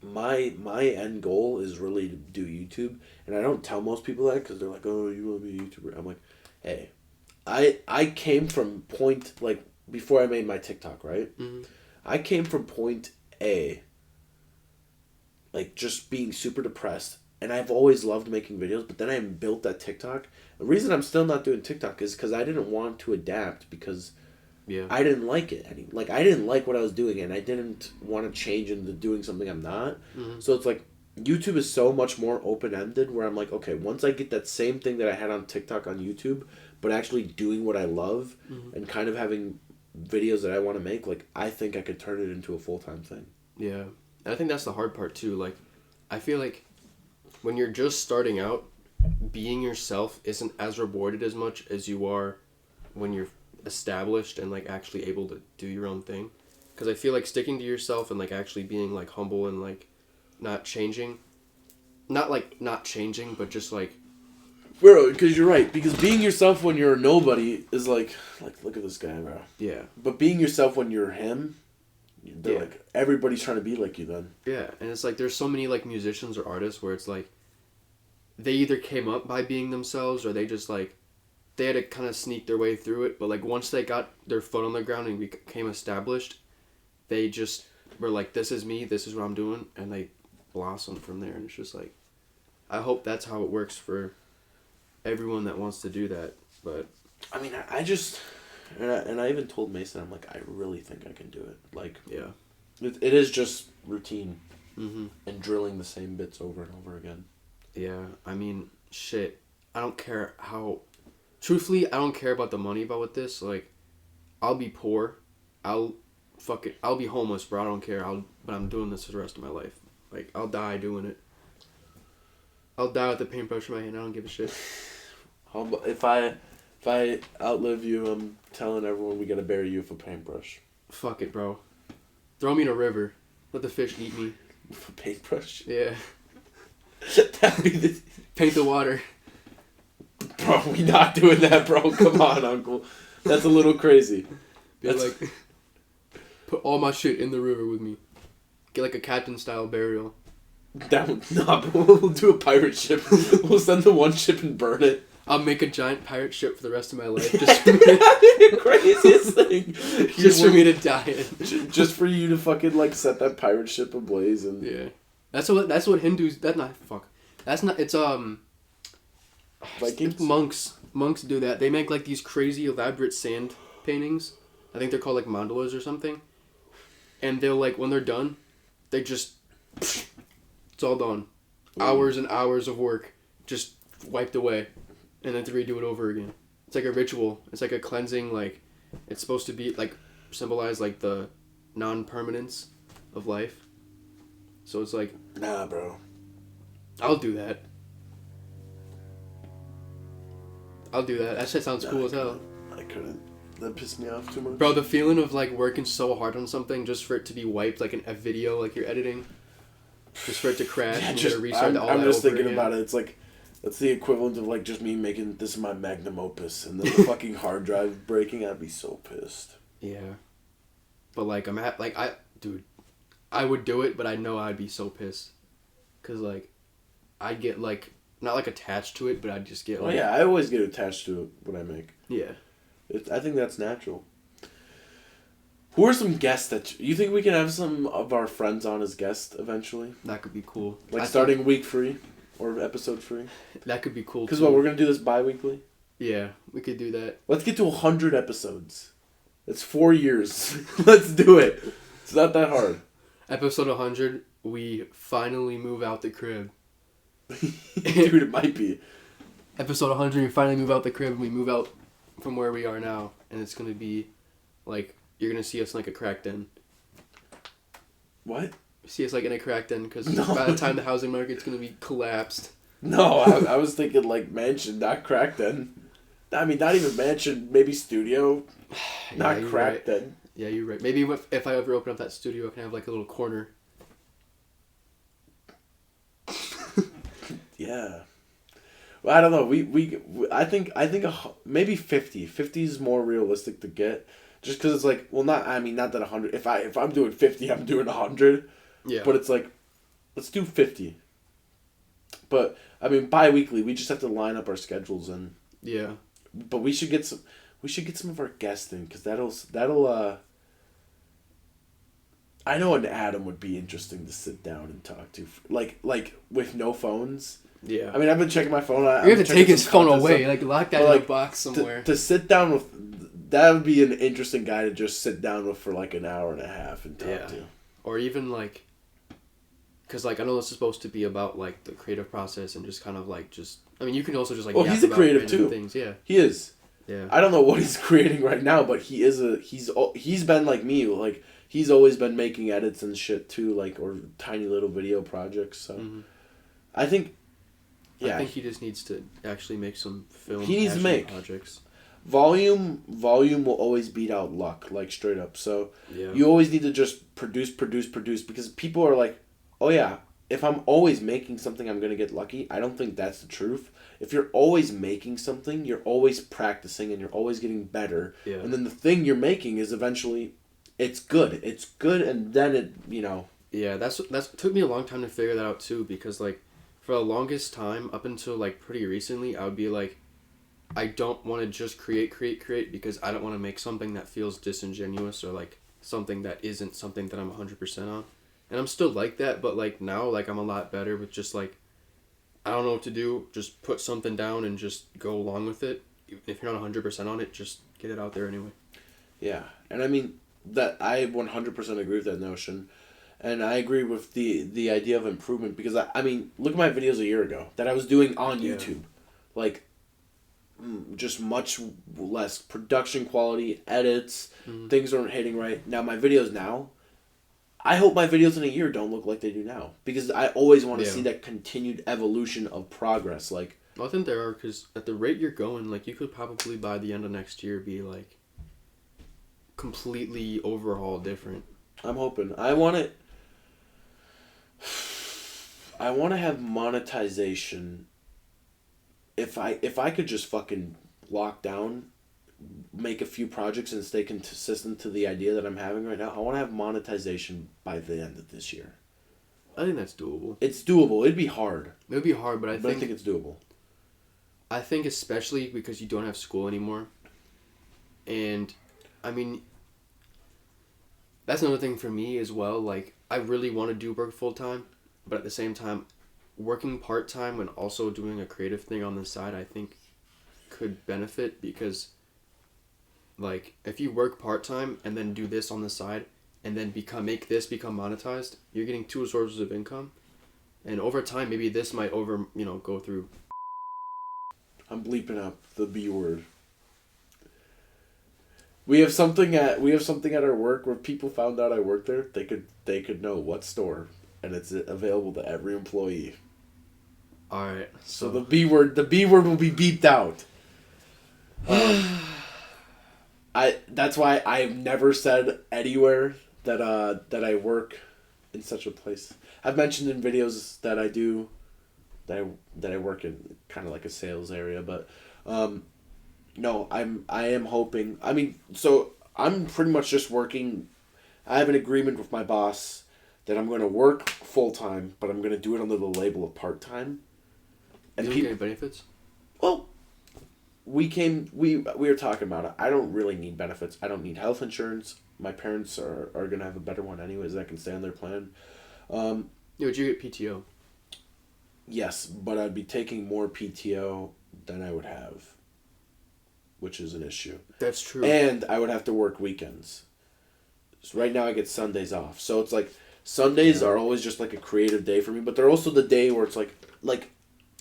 My end goal is really to do YouTube, and I don't tell most people that, because they're like, oh, you want to be a YouTuber? I'm like, hey, I came from like, before I made my TikTok, right? Mm-hmm. I came from point A, like, just being super depressed, and I've always loved making videos, but then I built that TikTok. The reason I'm still not doing TikTok is because I didn't want to adapt because I didn't like it. I didn't like what I was doing, and I didn't want to change into doing something I'm not. Mm-hmm. So it's like, YouTube is so much more open-ended where I'm like, okay, once I get that same thing that I had on TikTok on YouTube, but actually doing what I love and kind of having videos that I want to make, like, I think I could turn it into a full-time thing. Yeah. And I think that's the hard part, too. Like, I feel like when you're just starting out, being yourself isn't as rewarded as much as you are when you're established and, like, actually able to do your own thing. Because I feel like sticking to yourself and, like, actually being, like, humble and, like, not changing. Not changing, but just, like... Bro, because you're right. Because being yourself when you're a nobody is, like, look at this guy, bro. Yeah. But being yourself when you're him... They're like, everybody's trying to be like you then. Yeah, and it's like, there's so many, like, musicians or artists where it's like, they either came up by being themselves or they just like they had to kind of sneak their way through it. But like once they got their foot on the ground and became established, they just were like, this is me, this is what I'm doing, and they blossomed from there. And it's just like, I hope that's how it works for everyone that wants to do that. But I mean, I just, and I even told Mason, I'm like, I really think I can do it. Like, yeah, it is just routine mm-hmm. and drilling the same bits over and over again. Yeah, I mean, shit. I don't care how. Truthfully, I don't care about the money about this. Like, I'll be poor. I'll be homeless, bro. I don't care. But I'm doing this for the rest of my life. Like, I'll die doing it. I'll die with the paintbrush in my hand. I don't give a shit. If I outlive you, I'm telling everyone we gotta bury you with a paintbrush. Fuck it, bro. Throw me in a river. Let the fish eat me. With a paintbrush? Yeah. That'd be the... Paint the water. Bro, we not doing that, bro. Come on, uncle. That's a little crazy. Like, put all my shit in the river with me. Get like a captain style burial. That one, nah, but we'll do a pirate ship. We'll send the one ship and burn it. I'll make a giant pirate ship for the rest of my life. Just for me the craziest thing. Just for me to die in. Just for you to fucking like set that pirate ship ablaze and yeah. That's what Hindus. That's not fuck. That's not. It's Vikings. Monks do that. They make like these crazy elaborate sand paintings. I think they're called like mandalas or something. And they'll like when they're done, they just it's all done. Hours and hours of work just wiped away, and then to redo it over again. It's like a ritual. It's like a cleansing. Like it's supposed to be like symbolize like the non-permanence of life. So it's like, nah, bro. I'll do that. That shit sounds cool as hell. I couldn't. That pissed me off too much. Bro, the feeling of like working so hard on something just for it to be wiped, like a video, like you're editing, just for it to crash and just restart all that over again. I'm just thinking about it. It's like, that's the equivalent of like just me making this is my magnum opus and then the fucking hard drive breaking. I'd be so pissed. Yeah, but like dude, I would do it, but I know I'd be so pissed, cause like, I'd get like not like attached to it, but I'd just get like. Oh yeah, I always get attached to it when I make. Yeah. I think that's natural. Who are some guests that you think we can have some of our friends on as guests eventually? That could be cool. Like starting week 3 or episode 3. That could be cool. Because what, we're gonna do this bi-weekly? Yeah, we could do that. Let's get to 100 episodes. It's 4 years. Let's do it. It's not that hard. Episode 100, we finally move out the crib. Dude, it might be. Episode 100, we finally move out the crib and we move out from where we are now, and it's gonna be like you're gonna see us in like a crack den. What? See us like in a crack den because by the time the housing market's gonna be collapsed. No, I was thinking like mansion, not crack den. I mean, not even mansion, maybe studio, not crack right. den. Yeah, you're right. Maybe if I ever open up that studio, I can have like a little corner. Yeah. Well, I don't know. I think maybe 50. 50 is more realistic to get, just because it's like, well, not that 100. If I'm doing 50, I'm doing 100. Yeah. But it's like, let's do 50. But I mean, bi-weekly, we just have to line up our schedules and. Yeah. But we should get some. We should get some of our guests in because that'll. I know an Adam would be interesting to sit down and talk to, like with no phones. Yeah. I mean, I've been checking my phone. You have to take his phone away, like lock that in a box somewhere. To sit down with, that would be an interesting guy to just sit down with for like an hour and a half and talk to. Or even like, because like I know this is supposed to be about like the creative process and just kind of like just. I mean, you can also just like. Well, he's a creative too. Things. Yeah. He is. Yeah. I don't know what he's creating right now, but he's been like me, like he's always been making edits and shit too, like or tiny little video projects. So, I think. Yeah. I think he just needs to actually make some film. He needs to make projects. Volume will always beat out luck, like straight up. So you always need to just produce because people are like, oh yeah, if I'm always making something, I'm gonna get lucky. I don't think that's the truth. If you're always making something, you're always practicing and you're always getting better. Yeah. And then the thing you're making is eventually, it's good, and then it. Yeah, that's took me a long time to figure that out too because like. For the longest time, up until like pretty recently, I would be like, I don't want to just create because I don't want to make something that feels disingenuous or like something that isn't something that I'm 100% on. And I'm still like that, but like now, like I'm a lot better with just like, I don't know what to do, just put something down and just go along with it. If you're not 100% on it, just get it out there anyway. Yeah, and I mean that I 100% agree with that notion, and I agree with the idea of improvement because I mean look at my videos a year ago that I was doing on YouTube, like just much less production quality, edits, things aren't hitting right. Now my videos now, I hope my videos in a year don't look like they do now because I always want to see that continued evolution of progress. Like, I think there are because at the rate you're going, like you could probably by the end of next year be like completely overhaul different. I'm hoping. I want it. I want to have monetization. If I could just fucking lock down, make a few projects and stay consistent to the idea that I'm having right now, I want to have monetization by the end of this year. I think that's doable. It's doable. It'd be hard. It would be hard, but I think it's doable. I think especially because you don't have school anymore. And I mean, that's another thing for me as well. Like, I really want to do work full time, but at the same time, working part time and also doing a creative thing on the side, I think could benefit because, like, if you work part time and then do this on the side and then become monetized, you're getting two sources of income, and over time, maybe this might go through. I'm bleeping up the B word. We have something at our work where people found out I work there. They could know what store, and it's available to every employee. All right. So the B word will be beeped out. That's why I've never said anywhere that I work in such a place. I've mentioned in videos that I do that I work in kind of like a sales area, but no, I am hoping. I mean, so I'm pretty much just working. I have an agreement with my boss that I'm going to work full time, but I'm going to do it under the label of part time. And you don't get any benefits? Well, we were talking about it. I don't really need benefits. I don't need health insurance. My parents are going to have a better one anyways. I can stay on their plan. Yeah, but you get PTO. Yes, but I'd be taking more PTO than I would have, which is an issue. That's true. And I would have to work weekends. So right now I get Sundays off. So it's like Sundays are always just like a creative day for me, but they're also the day where it's like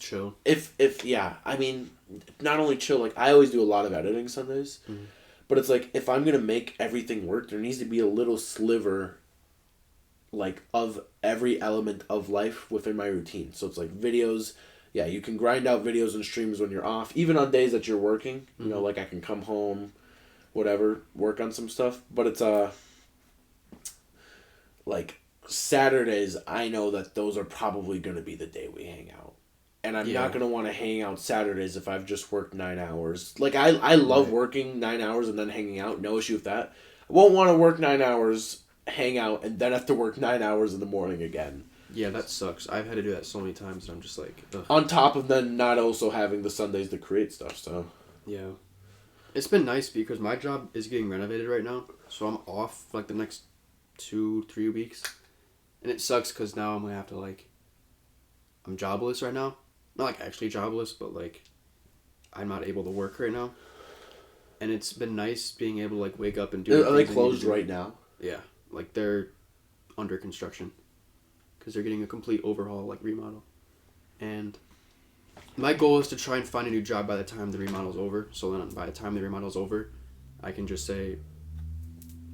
chill. If I mean, not only chill, like I always do a lot of editing Sundays, but it's like if I'm going to make everything work, there needs to be a little sliver like of every element of life within my routine. So it's like videos, yeah, you can grind out videos and streams when you're off, even on days that you're working. You know, like I can come home, whatever, work on some stuff. But it's like Saturdays, I know that those are probably going to be the day we hang out. And I'm not going to want to hang out Saturdays if I've just worked 9 hours. Like, I love working 9 hours and then hanging out. No issue with that. I won't want to work 9 hours, hang out, and then have to work 9 hours in the morning again. Yeah, that sucks. I've had to do that so many times, and I'm just like, ugh. On top of then not also having the Sundays to create stuff, so. Yeah. It's been nice because my job is getting renovated right now, so I'm off like the next 2-3 weeks. And it sucks because now I'm going to have to, like, I'm jobless right now. Not like actually jobless, but like I'm not able to work right now. And it's been nice being able to like wake up and do. Are they closed right now? Yeah, like they're under construction because they're getting a complete overhaul, like remodel. And my goal is to try and find a new job by the time the remodel's over. So then by the time the remodel's over, I can just say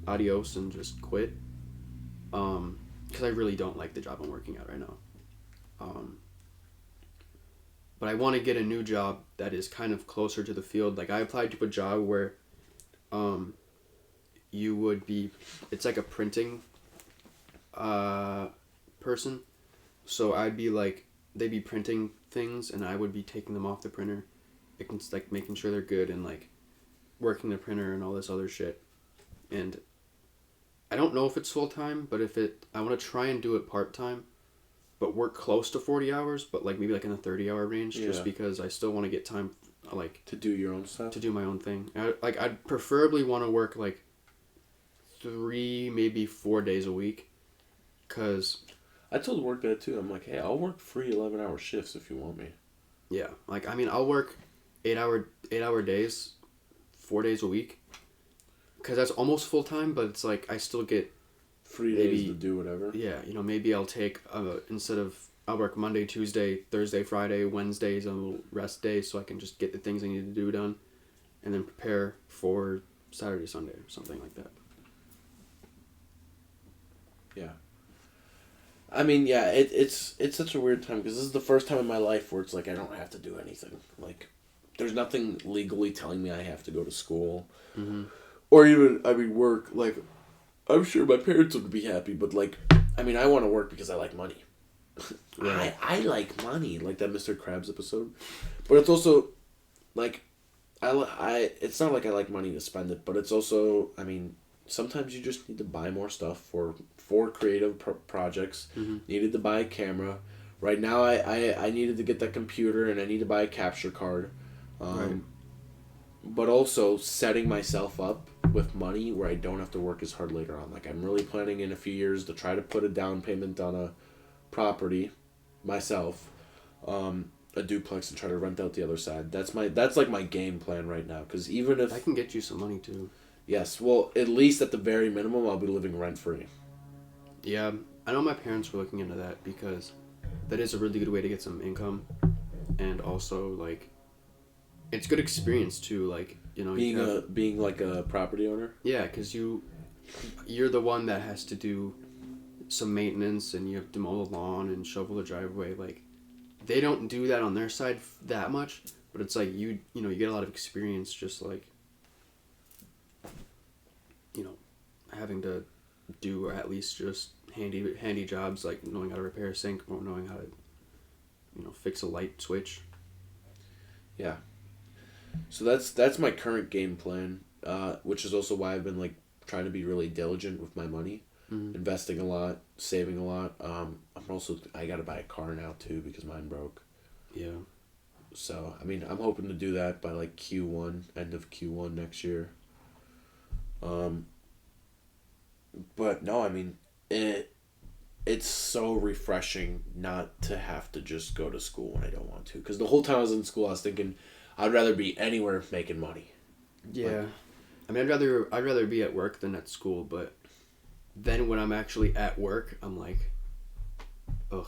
adios and just quit. Because I really don't like the job I'm working at right now. But I want to get a new job that is kind of closer to the field. Like I applied to a job where you would be, it's like a printing person. So I'd be like, they'd be printing things and I would be taking them off the printer. It's like making sure they're good and like working the printer and all this other shit. And I don't know if it's full time, but I want to try and do it part time. but work close to 40 hours, but like maybe like in the 30-hour range, Yeah. just because I still want to get time, like To do your own stuff? to do my own thing. I'd preferably want to work like 3, maybe 4 days a week, because I told work that too. I'm like, hey, I'll work free 11-hour shifts if you want me. yeah, like I mean I'll work 8-hour days, 4 days a week, because that's almost full time, but it's like I still get Free maybe, days to do whatever. yeah, you know, maybe I'll take instead of I'll work Monday, Tuesday, Thursday, Friday, Wednesdays, a little rest day, so I can just get the things I need to do done, and then prepare for Saturday, Sunday, or something like that. Yeah. I mean, yeah, it's such a weird time because this is the first time in my life where it's like I don't have to do anything. Like, there's nothing legally telling me I have to go to school, or even work. Like, I'm sure my parents would be happy, but like, I mean, I want to work because I like money. Right. I like money, like that Mr. Krabs episode, but it's also like it's not like I like money to spend it, but it's also, I mean, sometimes you just need to buy more stuff for creative projects. Needed to buy a camera. Right now, I needed to get that computer, and I need to buy a capture card. Right. But also setting myself up with money where I don't have to work as hard later on. Like, I'm really planning in a few years to try to put a down payment on a property myself, a duplex, and try to rent out the other side. That's like my game plan right now. Because even if I can get you some money too. yes, well, at least at the very minimum, I'll be living rent free. Yeah, I know my parents were looking into that because that is a really good way to get some income, and also like it's good experience too. Like, you know, Being like a property owner. yeah, because you're the one that has to do some maintenance, and you have to mow the lawn and shovel the driveway. Like, they don't do that on their side that much, but it's like you know, you get a lot of experience just like, you know, having to do, or at least just handy jobs, like knowing how to repair a sink or knowing how to, you know, fix a light switch. Yeah. So that's my current game plan, which is also why I've been like trying to be really diligent with my money, investing a lot, saving a lot. I gotta buy a car now too because mine broke. Yeah. So I mean, I'm hoping to do that by like Q1, end of Q1 next year. But no, I mean, it's so refreshing not to have to just go to school when I don't want to. Because the whole time I was in school, I was thinking I'd rather be anywhere making money. Yeah. Like, I mean, I'd rather be at work than at school, but then when I'm actually at work, I'm like, ugh,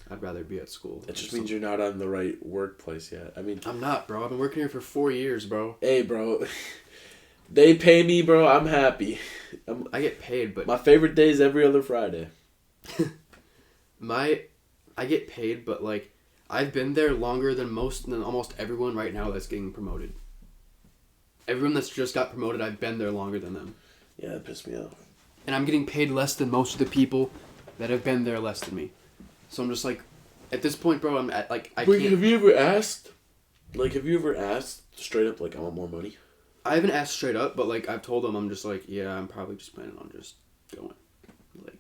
I'd rather be at school. it just means you're not on the right workplace yet. I mean, I'm not, bro. I've been working here for 4 years, bro. hey, bro, they pay me, bro. I'm happy. I get paid, but My favorite day is every other Friday. I get paid, but like I've been there longer than almost everyone right now that's getting promoted. Everyone that's just got promoted, I've been there longer than them. Yeah, it pissed me off. And I'm getting paid less than most of the people that have been there less than me. So I'm just like, at this point, bro, I'm at like I Wait, can't. have you ever asked? Like, have you ever asked straight up, like, I want more money? I haven't asked straight up, but like I've told them, I'm just like, yeah, I'm probably just planning on just going. Like,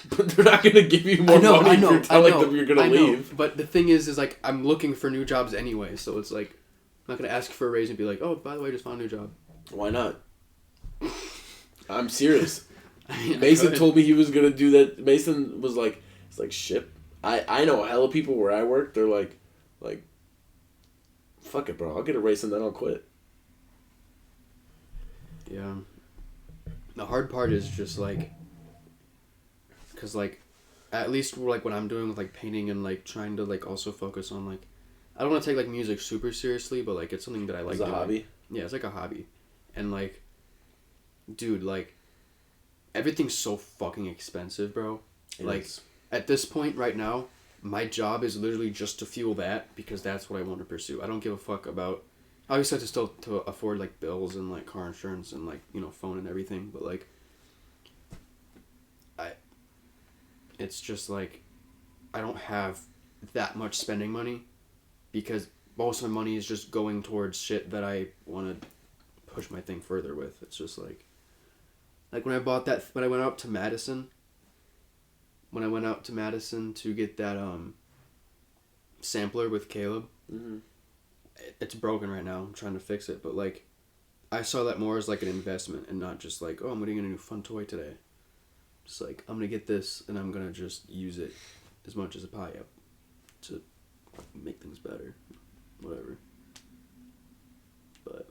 But they're not gonna give you more money if you're telling them you're gonna leave. But the thing is like I'm looking for new jobs anyway, so it's like I'm not gonna ask for a raise and be like, oh, by the way, I just found a new job. Why not? I'm serious. I mean, Mason told me he was gonna do that. Mason was like, it's like shit. I know hella people where I work. They're like, fuck it, bro. I'll get a raise and then I'll quit. Yeah. The hard part is just like, cause like, at least like what I'm doing with like painting and like trying to like also focus on like, I don't want to take like music super seriously, but like it's something that I like. It's a doing. hobby. Yeah, it's like a hobby, and like, dude, like, everything's so fucking expensive, bro. Like, at this point right now, my job is literally just to fuel that because that's what I want to pursue. I don't give a fuck about. I always have to still to afford like bills and like car insurance and like, you know, phone and everything, but like, it's just like, I don't have that much spending money because most of my money is just going towards shit that I want to push my thing further with. It's just like when I bought that, when I went up to Madison, when I went out to Madison to get that sampler with Caleb. Mm-hmm. It's broken right now. I'm trying to fix it, but like, I saw that more as like an investment and not just like, oh, I'm gonna get a new fun toy today. Just like, I'm gonna get this and I'm gonna just use it as much as I have to make things better, whatever. But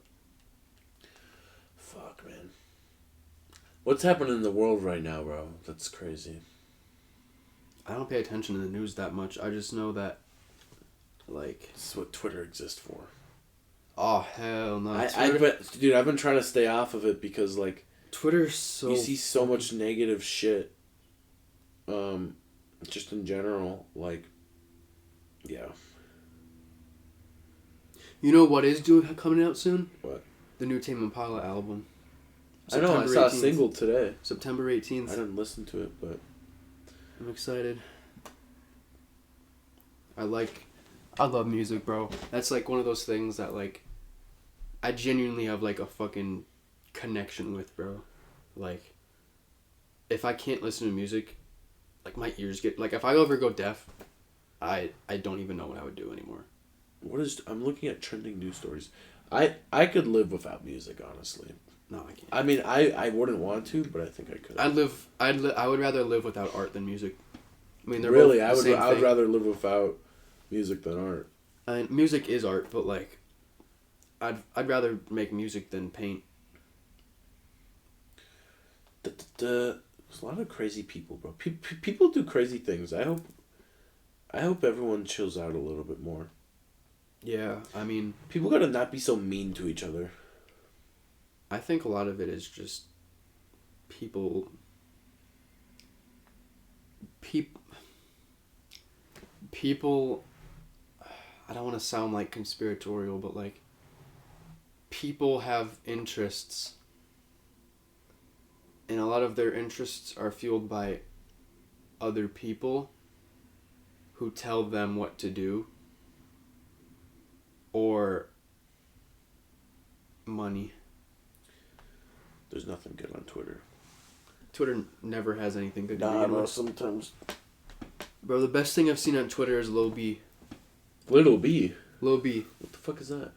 fuck, man. What's happening in the world right now, bro? That's crazy. I don't pay attention to the news that much. I just know that, like... This is what Twitter exists for. Oh, hell no. I've been trying to stay off of it because, like... Twitter's so... You see so much negative shit. Just in general. Like, yeah. You know what is coming out soon? What? The new Tame Impala album. I know, I saw a single today. September 18th. I didn't listen to it, but... I'm excited. I love music, bro. That's like one of those things that like I genuinely have like a fucking connection with, bro. Like if I can't listen to music, like my ears get like if I ever go deaf, I don't even know what I would do anymore. I'm looking at trending news stories. I could live without music, honestly. No, I can't. I mean, I wouldn't want to, but I think I could. I would rather live without art than music. I mean, they're really, both the same I would thing. rather live without music than art. And music is art, but like, I'd rather make music than paint. There's a lot of crazy people, bro. People do crazy things. I hope everyone chills out a little bit more. Yeah, I mean, people gotta not be so mean to each other. I think a lot of it is just people, I don't want to sound like conspiratorial, but like, people have interests, and a lot of their interests are fueled by other people who tell them what to do, or money. There's nothing good on Twitter. Twitter never has anything good. Nah, bro, sometimes. Bro, the best thing I've seen on Twitter is Lil B. Little B? Lil B. What the fuck is that?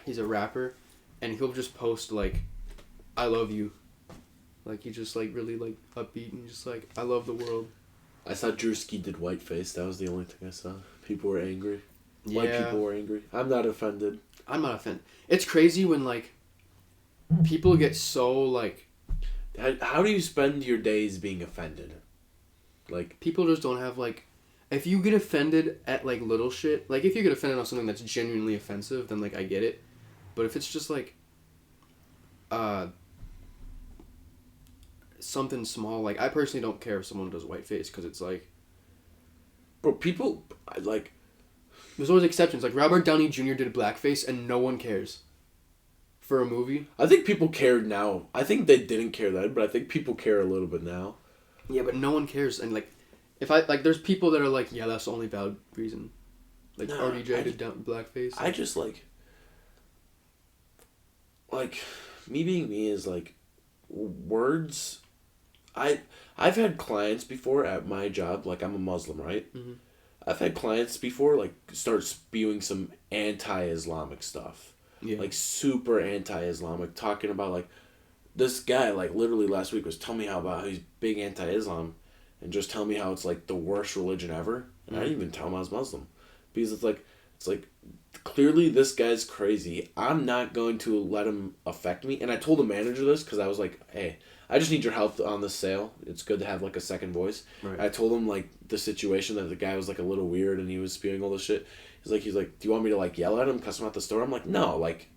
He's a rapper, and he'll just post, like, I love you. Like, he just, like, really, like, upbeat, and just, like, I love the world. I saw Drewski did whiteface. That was the only thing I saw. People were angry. Yeah. White people were angry. I'm not offended. I'm not offended. It's crazy when, like, people get so, like... How do you spend your days being offended? Like... People just don't have, like... If you get offended at, like, little shit... Like, if you get offended on something that's genuinely offensive, then, like, I get it. But if it's just, like... something small... Like, I personally don't care if someone does whiteface, because it's, like... Bro, people... Like... There's always exceptions. Like, Robert Downey Jr. did blackface, and no one cares. For a movie? I think people cared now. I think they didn't care then, but I think people care a little bit now. Yeah, but no one cares. And, like, if I... Like, there's people that are like, yeah, that's the only valid reason. Like, nah, RDJ did blackface. I just, like... Like, me being me is, like... Words... I've had clients before at my job. Like, I'm a Muslim, right? Mm-hmm. I've had clients before, like, start spewing some anti-Islamic stuff. Yeah. Like, super anti-Islamic. Talking about, like, this guy, like, literally last week was telling me how he's big anti-Islam. And just telling me how it's, like, the worst religion ever. And I didn't even tell him I was Muslim. Because it's like, clearly this guy's crazy. I'm not going to let him affect me. And I told the manager this because I was like, hey, I just need your help on this sale. It's good to have, like, a second voice. Right. I told him, like, the situation that the guy was, like, a little weird and he was spewing all this shit. He's like, do you want me to, like, yell at him because I'm at the store? I'm like, no, like,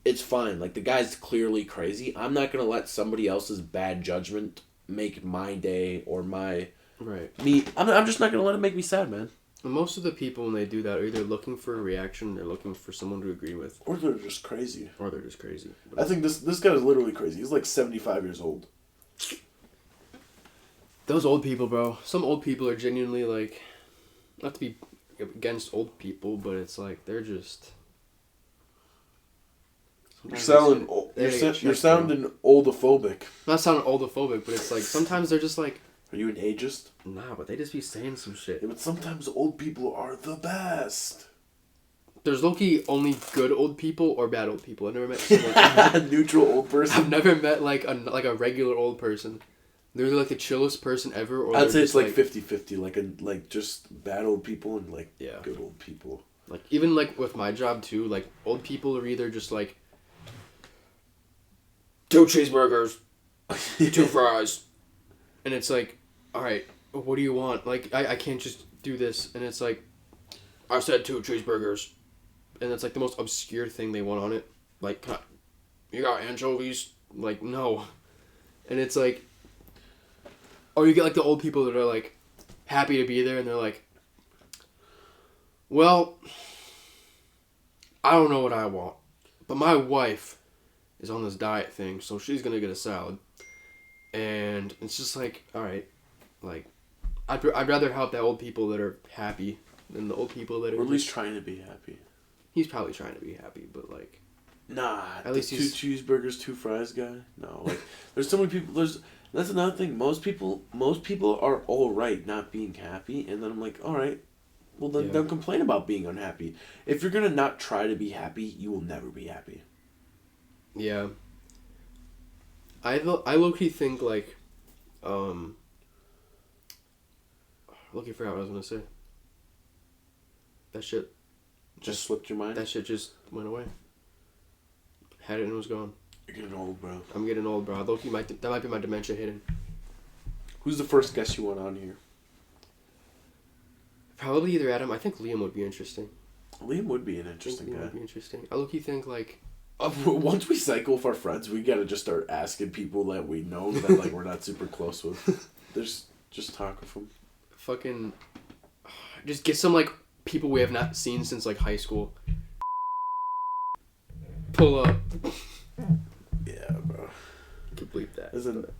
it's fine. Like, the guy's clearly crazy. I'm not going to let somebody else's bad judgment make my day or my... Right. I'm just not going to let it make me sad, man. Most of the people, when they do that, are either looking for a reaction or looking for someone to agree with. Or they're just crazy. But I think this guy is literally crazy. He's like 75 years old. Those old people, bro. Some old people are genuinely, like... Not to be against old people, but it's like, they're just... You're selling You're sounding oldophobic. Not sounding oldophobic, but it's like sometimes they're just like. Are you an ageist? Nah, but they just be saying some shit. Yeah, but sometimes old people are the best. There's low-key only good old people or bad old people. I've never met someone neutral old person. I've never met like a regular old person. They're like the chillest person ever. Or I'd say it's like 50-50, like just bad old people and like good old people. Like even like with my job too, like old people are either just like 2 cheeseburgers, 2 fries, and it's like, all right, what do you want? Like I can't just do this, and it's like, I said 2 cheeseburgers, and it's like the most obscure thing they want on it. Like, you got anchovies? Like no, and it's like. Or you get, like, the old people that are, like, happy to be there, and they're like, well, I don't know what I want, but my wife is on this diet thing, so she's gonna get a salad. And it's just like, all right, like, I'd rather help the old people that are happy than the old people that are... Or at least trying to be happy. He's probably trying to be happy, but, like... Nah, at least 2 cheeseburgers, 2 fries guy? No, like, there's so many people, that's another thing. Most people are all right not being happy, and then I'm like, all right, well then don't complain about being unhappy. If you're gonna not try to be happy, you will never be happy. Yeah. I low-key think like, low-key forgot what I was gonna say. That shit just slipped your mind. That shit just went away. Had it and it was gone. You're getting old, bro. I'm getting old, bro. Low-key, that might be my dementia hitting. Who's the first guest you want on here? Probably either Adam. I think Liam would be interesting. Liam would be an interesting guy. Liam would be interesting. I low-key think, like... once we cycle with our friends, we gotta just start asking people that we know that, like, we're not super close with. Just talk with them. Fucking... Just get some, like, people we have not seen since, like, high school. Pull up. Yeah, bro. You could bleep that.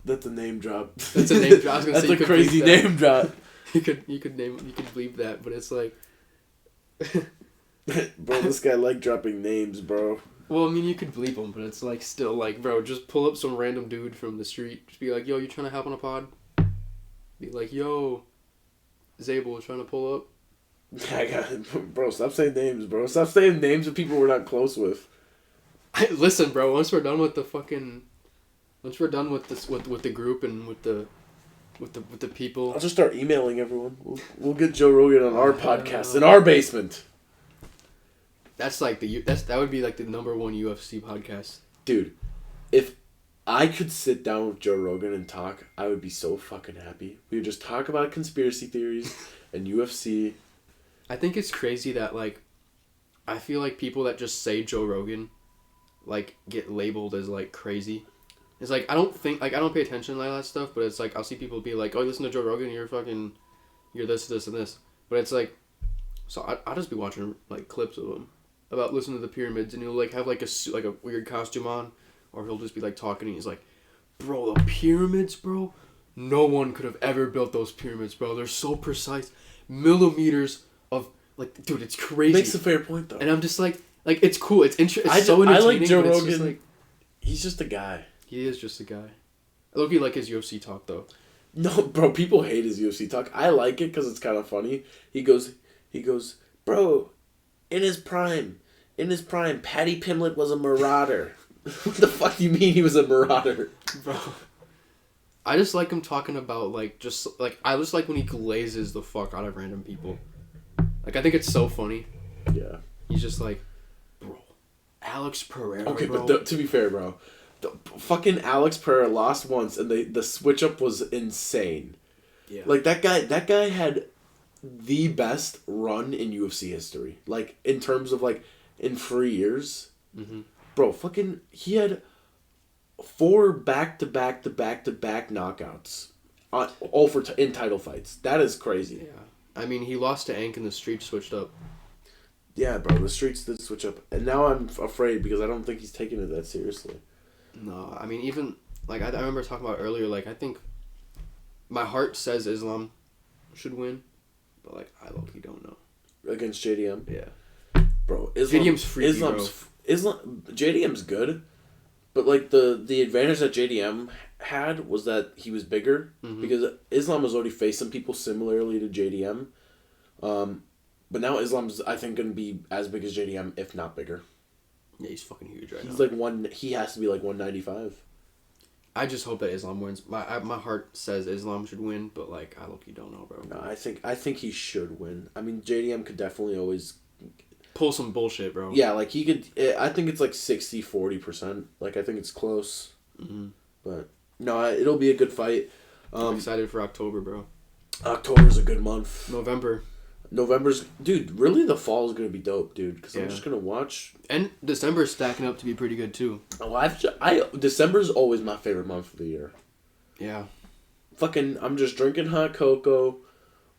That's a name drop. That's a name drop. I was gonna that's say a crazy name drop. You could bleep that, but it's like. Bro, this guy like dropping names, bro. Well, I mean, you could bleep them, but it's like still like, bro, just pull up some random dude from the street. Just be like, yo, you trying to hop on a pod? Be like, yo, Zabel trying to pull up. I got it. Bro, stop saying names, bro. Stop saying names of people we're not close with. Listen, bro. Once we're done with the group and with the people, I'll just start emailing everyone. We'll get Joe Rogan on our podcast in our basement. That's like that would be like the #1 UFC podcast. Dude, if I could sit down with Joe Rogan and talk, I would be so fucking happy. We would just talk about conspiracy theories and UFC. I think it's crazy that like, I feel like people that just say Joe Rogan, like, get labeled as, like, crazy. It's like, I don't pay attention to that stuff, but it's like, I'll see people be like, oh, you listen to Joe Rogan, you're this, this, and this. But it's like, so I'll just be watching, like, clips of him about listening to the pyramids, and he'll, like, have, like, a weird costume on, or he'll just be, like, talking, and he's like, bro, the pyramids, bro? No one could have ever built those pyramids, bro. They're so precise. Millimeters of, like, dude, it's crazy. Makes a fair point, though. And I'm just like, it's cool. It's so entertaining. I like Joe but Rogan. Just like, he's just a guy. He is just a guy. I look, he like his UFC talk though. No, bro. People hate his UFC talk. I like it because it's kind of funny. He goes, bro. In his prime, Paddy Pimblett was a marauder. What the fuck do you mean he was a marauder, bro? I just like him talking about like just like I just like when he glazes the fuck out of random people. Like I think it's so funny. Yeah. He's just like, bro, Alex Pereira. Okay, bro. but to be fair, bro, the fucking Alex Pereira lost once, and the switch up was insane. Yeah. Like that guy had the best run in UFC history. Like in terms of like in 3 years, bro, fucking he had 4 back-to-back knockouts, all in title fights. That is crazy. Yeah. I mean, he lost to Ank and the Street switched up. Yeah, bro, the Streets did switch up. And now I'm afraid because I don't think he's taking it that seriously. No, I mean, even, like, I remember talking about earlier, like, I think my heart says Islam should win, but, like, I low-key don't know. Against JDM? Yeah. Bro, Islam... JDM's freaky, JDM's good, But like the advantage that JDM had was that he was bigger because Islam was already faced some people similarly to JDM. But now Islam's I think going to be as big as JDM, if not bigger. Yeah, he's fucking huge right now. He's like he has to be like 195. I just hope that Islam wins. My heart says Islam should win, but like I low-key don't know, bro. No, I think he should win. I mean, JDM could definitely always pull some bullshit, bro. Yeah, like he could. I think it's like 60-40%. Like I think it's close. But no, it'll be a good fight. I'm excited for October, bro. October's a good month. November's, dude, really the fall is going to be dope, dude, because I'm just going to watch. And December's stacking up to be pretty good, too. Oh, December's always my favorite month of the year. Yeah. Fucking, I'm just drinking hot cocoa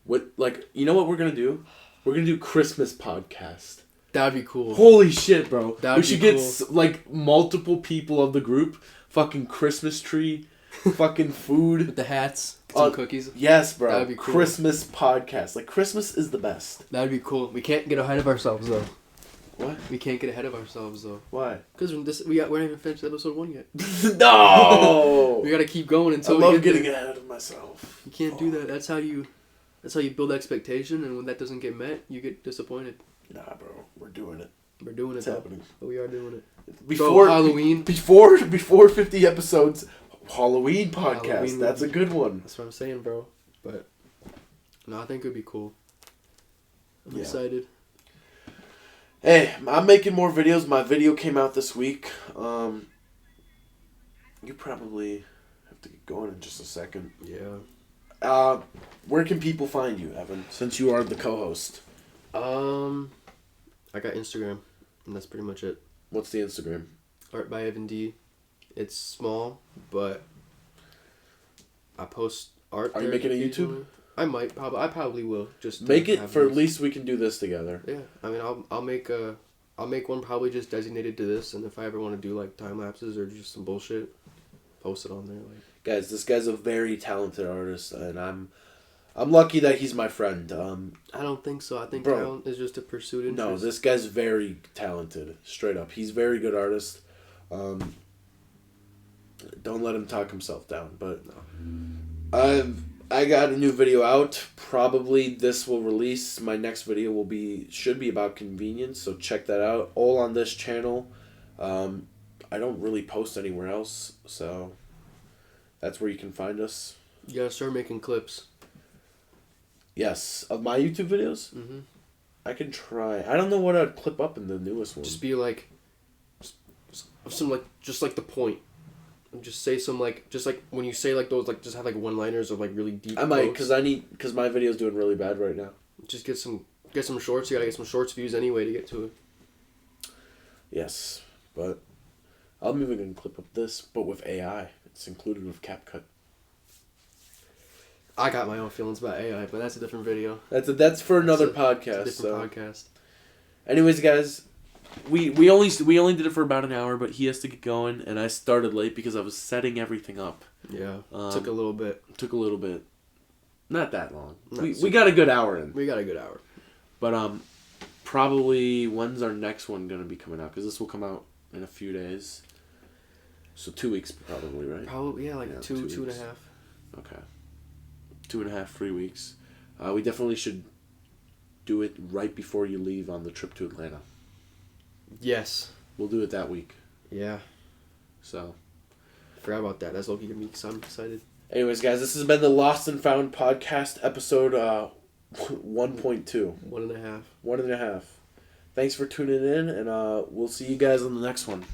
with, like, you know what we're going to do? We're going to do Christmas podcast. That'd be cool. Holy shit, bro. We should get, like, multiple people of the group, fucking Christmas tree, fucking food. With the hats. Some cookies. Yes, bro. That'd be cool. Christmas podcast. Like, Christmas is the best. That'd be cool. We can't get ahead of ourselves, though. What? We can't get ahead of ourselves, though. Why? Because we're not even finished episode 1 yet. No! We gotta keep going until I love getting ahead of myself. You can't do that. That's how you build expectation, and when that doesn't get met, you get disappointed. Nah, bro. We're doing it. We're doing it. It's happening. We are doing it. Before Halloween. Before 50 episodes, Halloween podcast. Halloween That's a good one. That's what I'm saying, bro. But no, I think it'd be cool. I'm excited. Hey, I'm making more videos. My video came out this week. You probably have to get going in just a second. Yeah. Where can people find you, Evan? Since you are the co-host. I got Instagram, and that's pretty much it. What's the Instagram? Art by Evan D. It's small, but I post art. Are you making a YouTube? I might probably. I probably will. Just make it for at least we can do this together. Yeah, I mean, I'll make one probably just designated to this, and if I ever want to do like time lapses or just some bullshit, post it on there. Like, guys, this guy's a very talented artist, and I'm lucky that he's my friend. I don't think so. I think talent is just a pursuit interest. No, this guy's very talented. Straight up, he's a very good artist. Don't let him talk himself down. But I got a new video out. Probably this will release. My next video should be about convenience. So check that out. All on this channel. I don't really post anywhere else, so that's where you can find us. You gotta start making clips. Yes, of my YouTube videos. I can try. I don't know what I'd clip up in the newest one. Just be like, some like just like the point. Just say some like just like when you say like those like just have like one-liners of like really deep. I might because my video's doing really bad right now. Just get some shorts. You gotta get some shorts views anyway to get to it. Yes, but I'm even gonna clip up this, but with AI. It's included with CapCut. I got my own feelings about AI, but that's a different video. That's for another podcast. It's a different podcast. Anyways, guys, we only did it for about an hour, but he has to get going, and I started late because I was setting everything up. Yeah, took a little bit. Not that long. We got a good hour in. We got a good hour. But probably when's our next one gonna be coming out? Because this will come out in a few days. So 2 weeks probably, right? Probably, yeah, like 2 and a half. Okay. 2.5, 3 weeks. We definitely should do it right before you leave on the trip to Atlanta. Yes. We'll do it that week. Yeah. So. Forgot about that. That's lucky to me because I'm excited. Anyways, guys, this has been the Lost and Found podcast, episode 1.2. 1.5. 1.5. Thanks for tuning in, and we'll see you guys on the next one.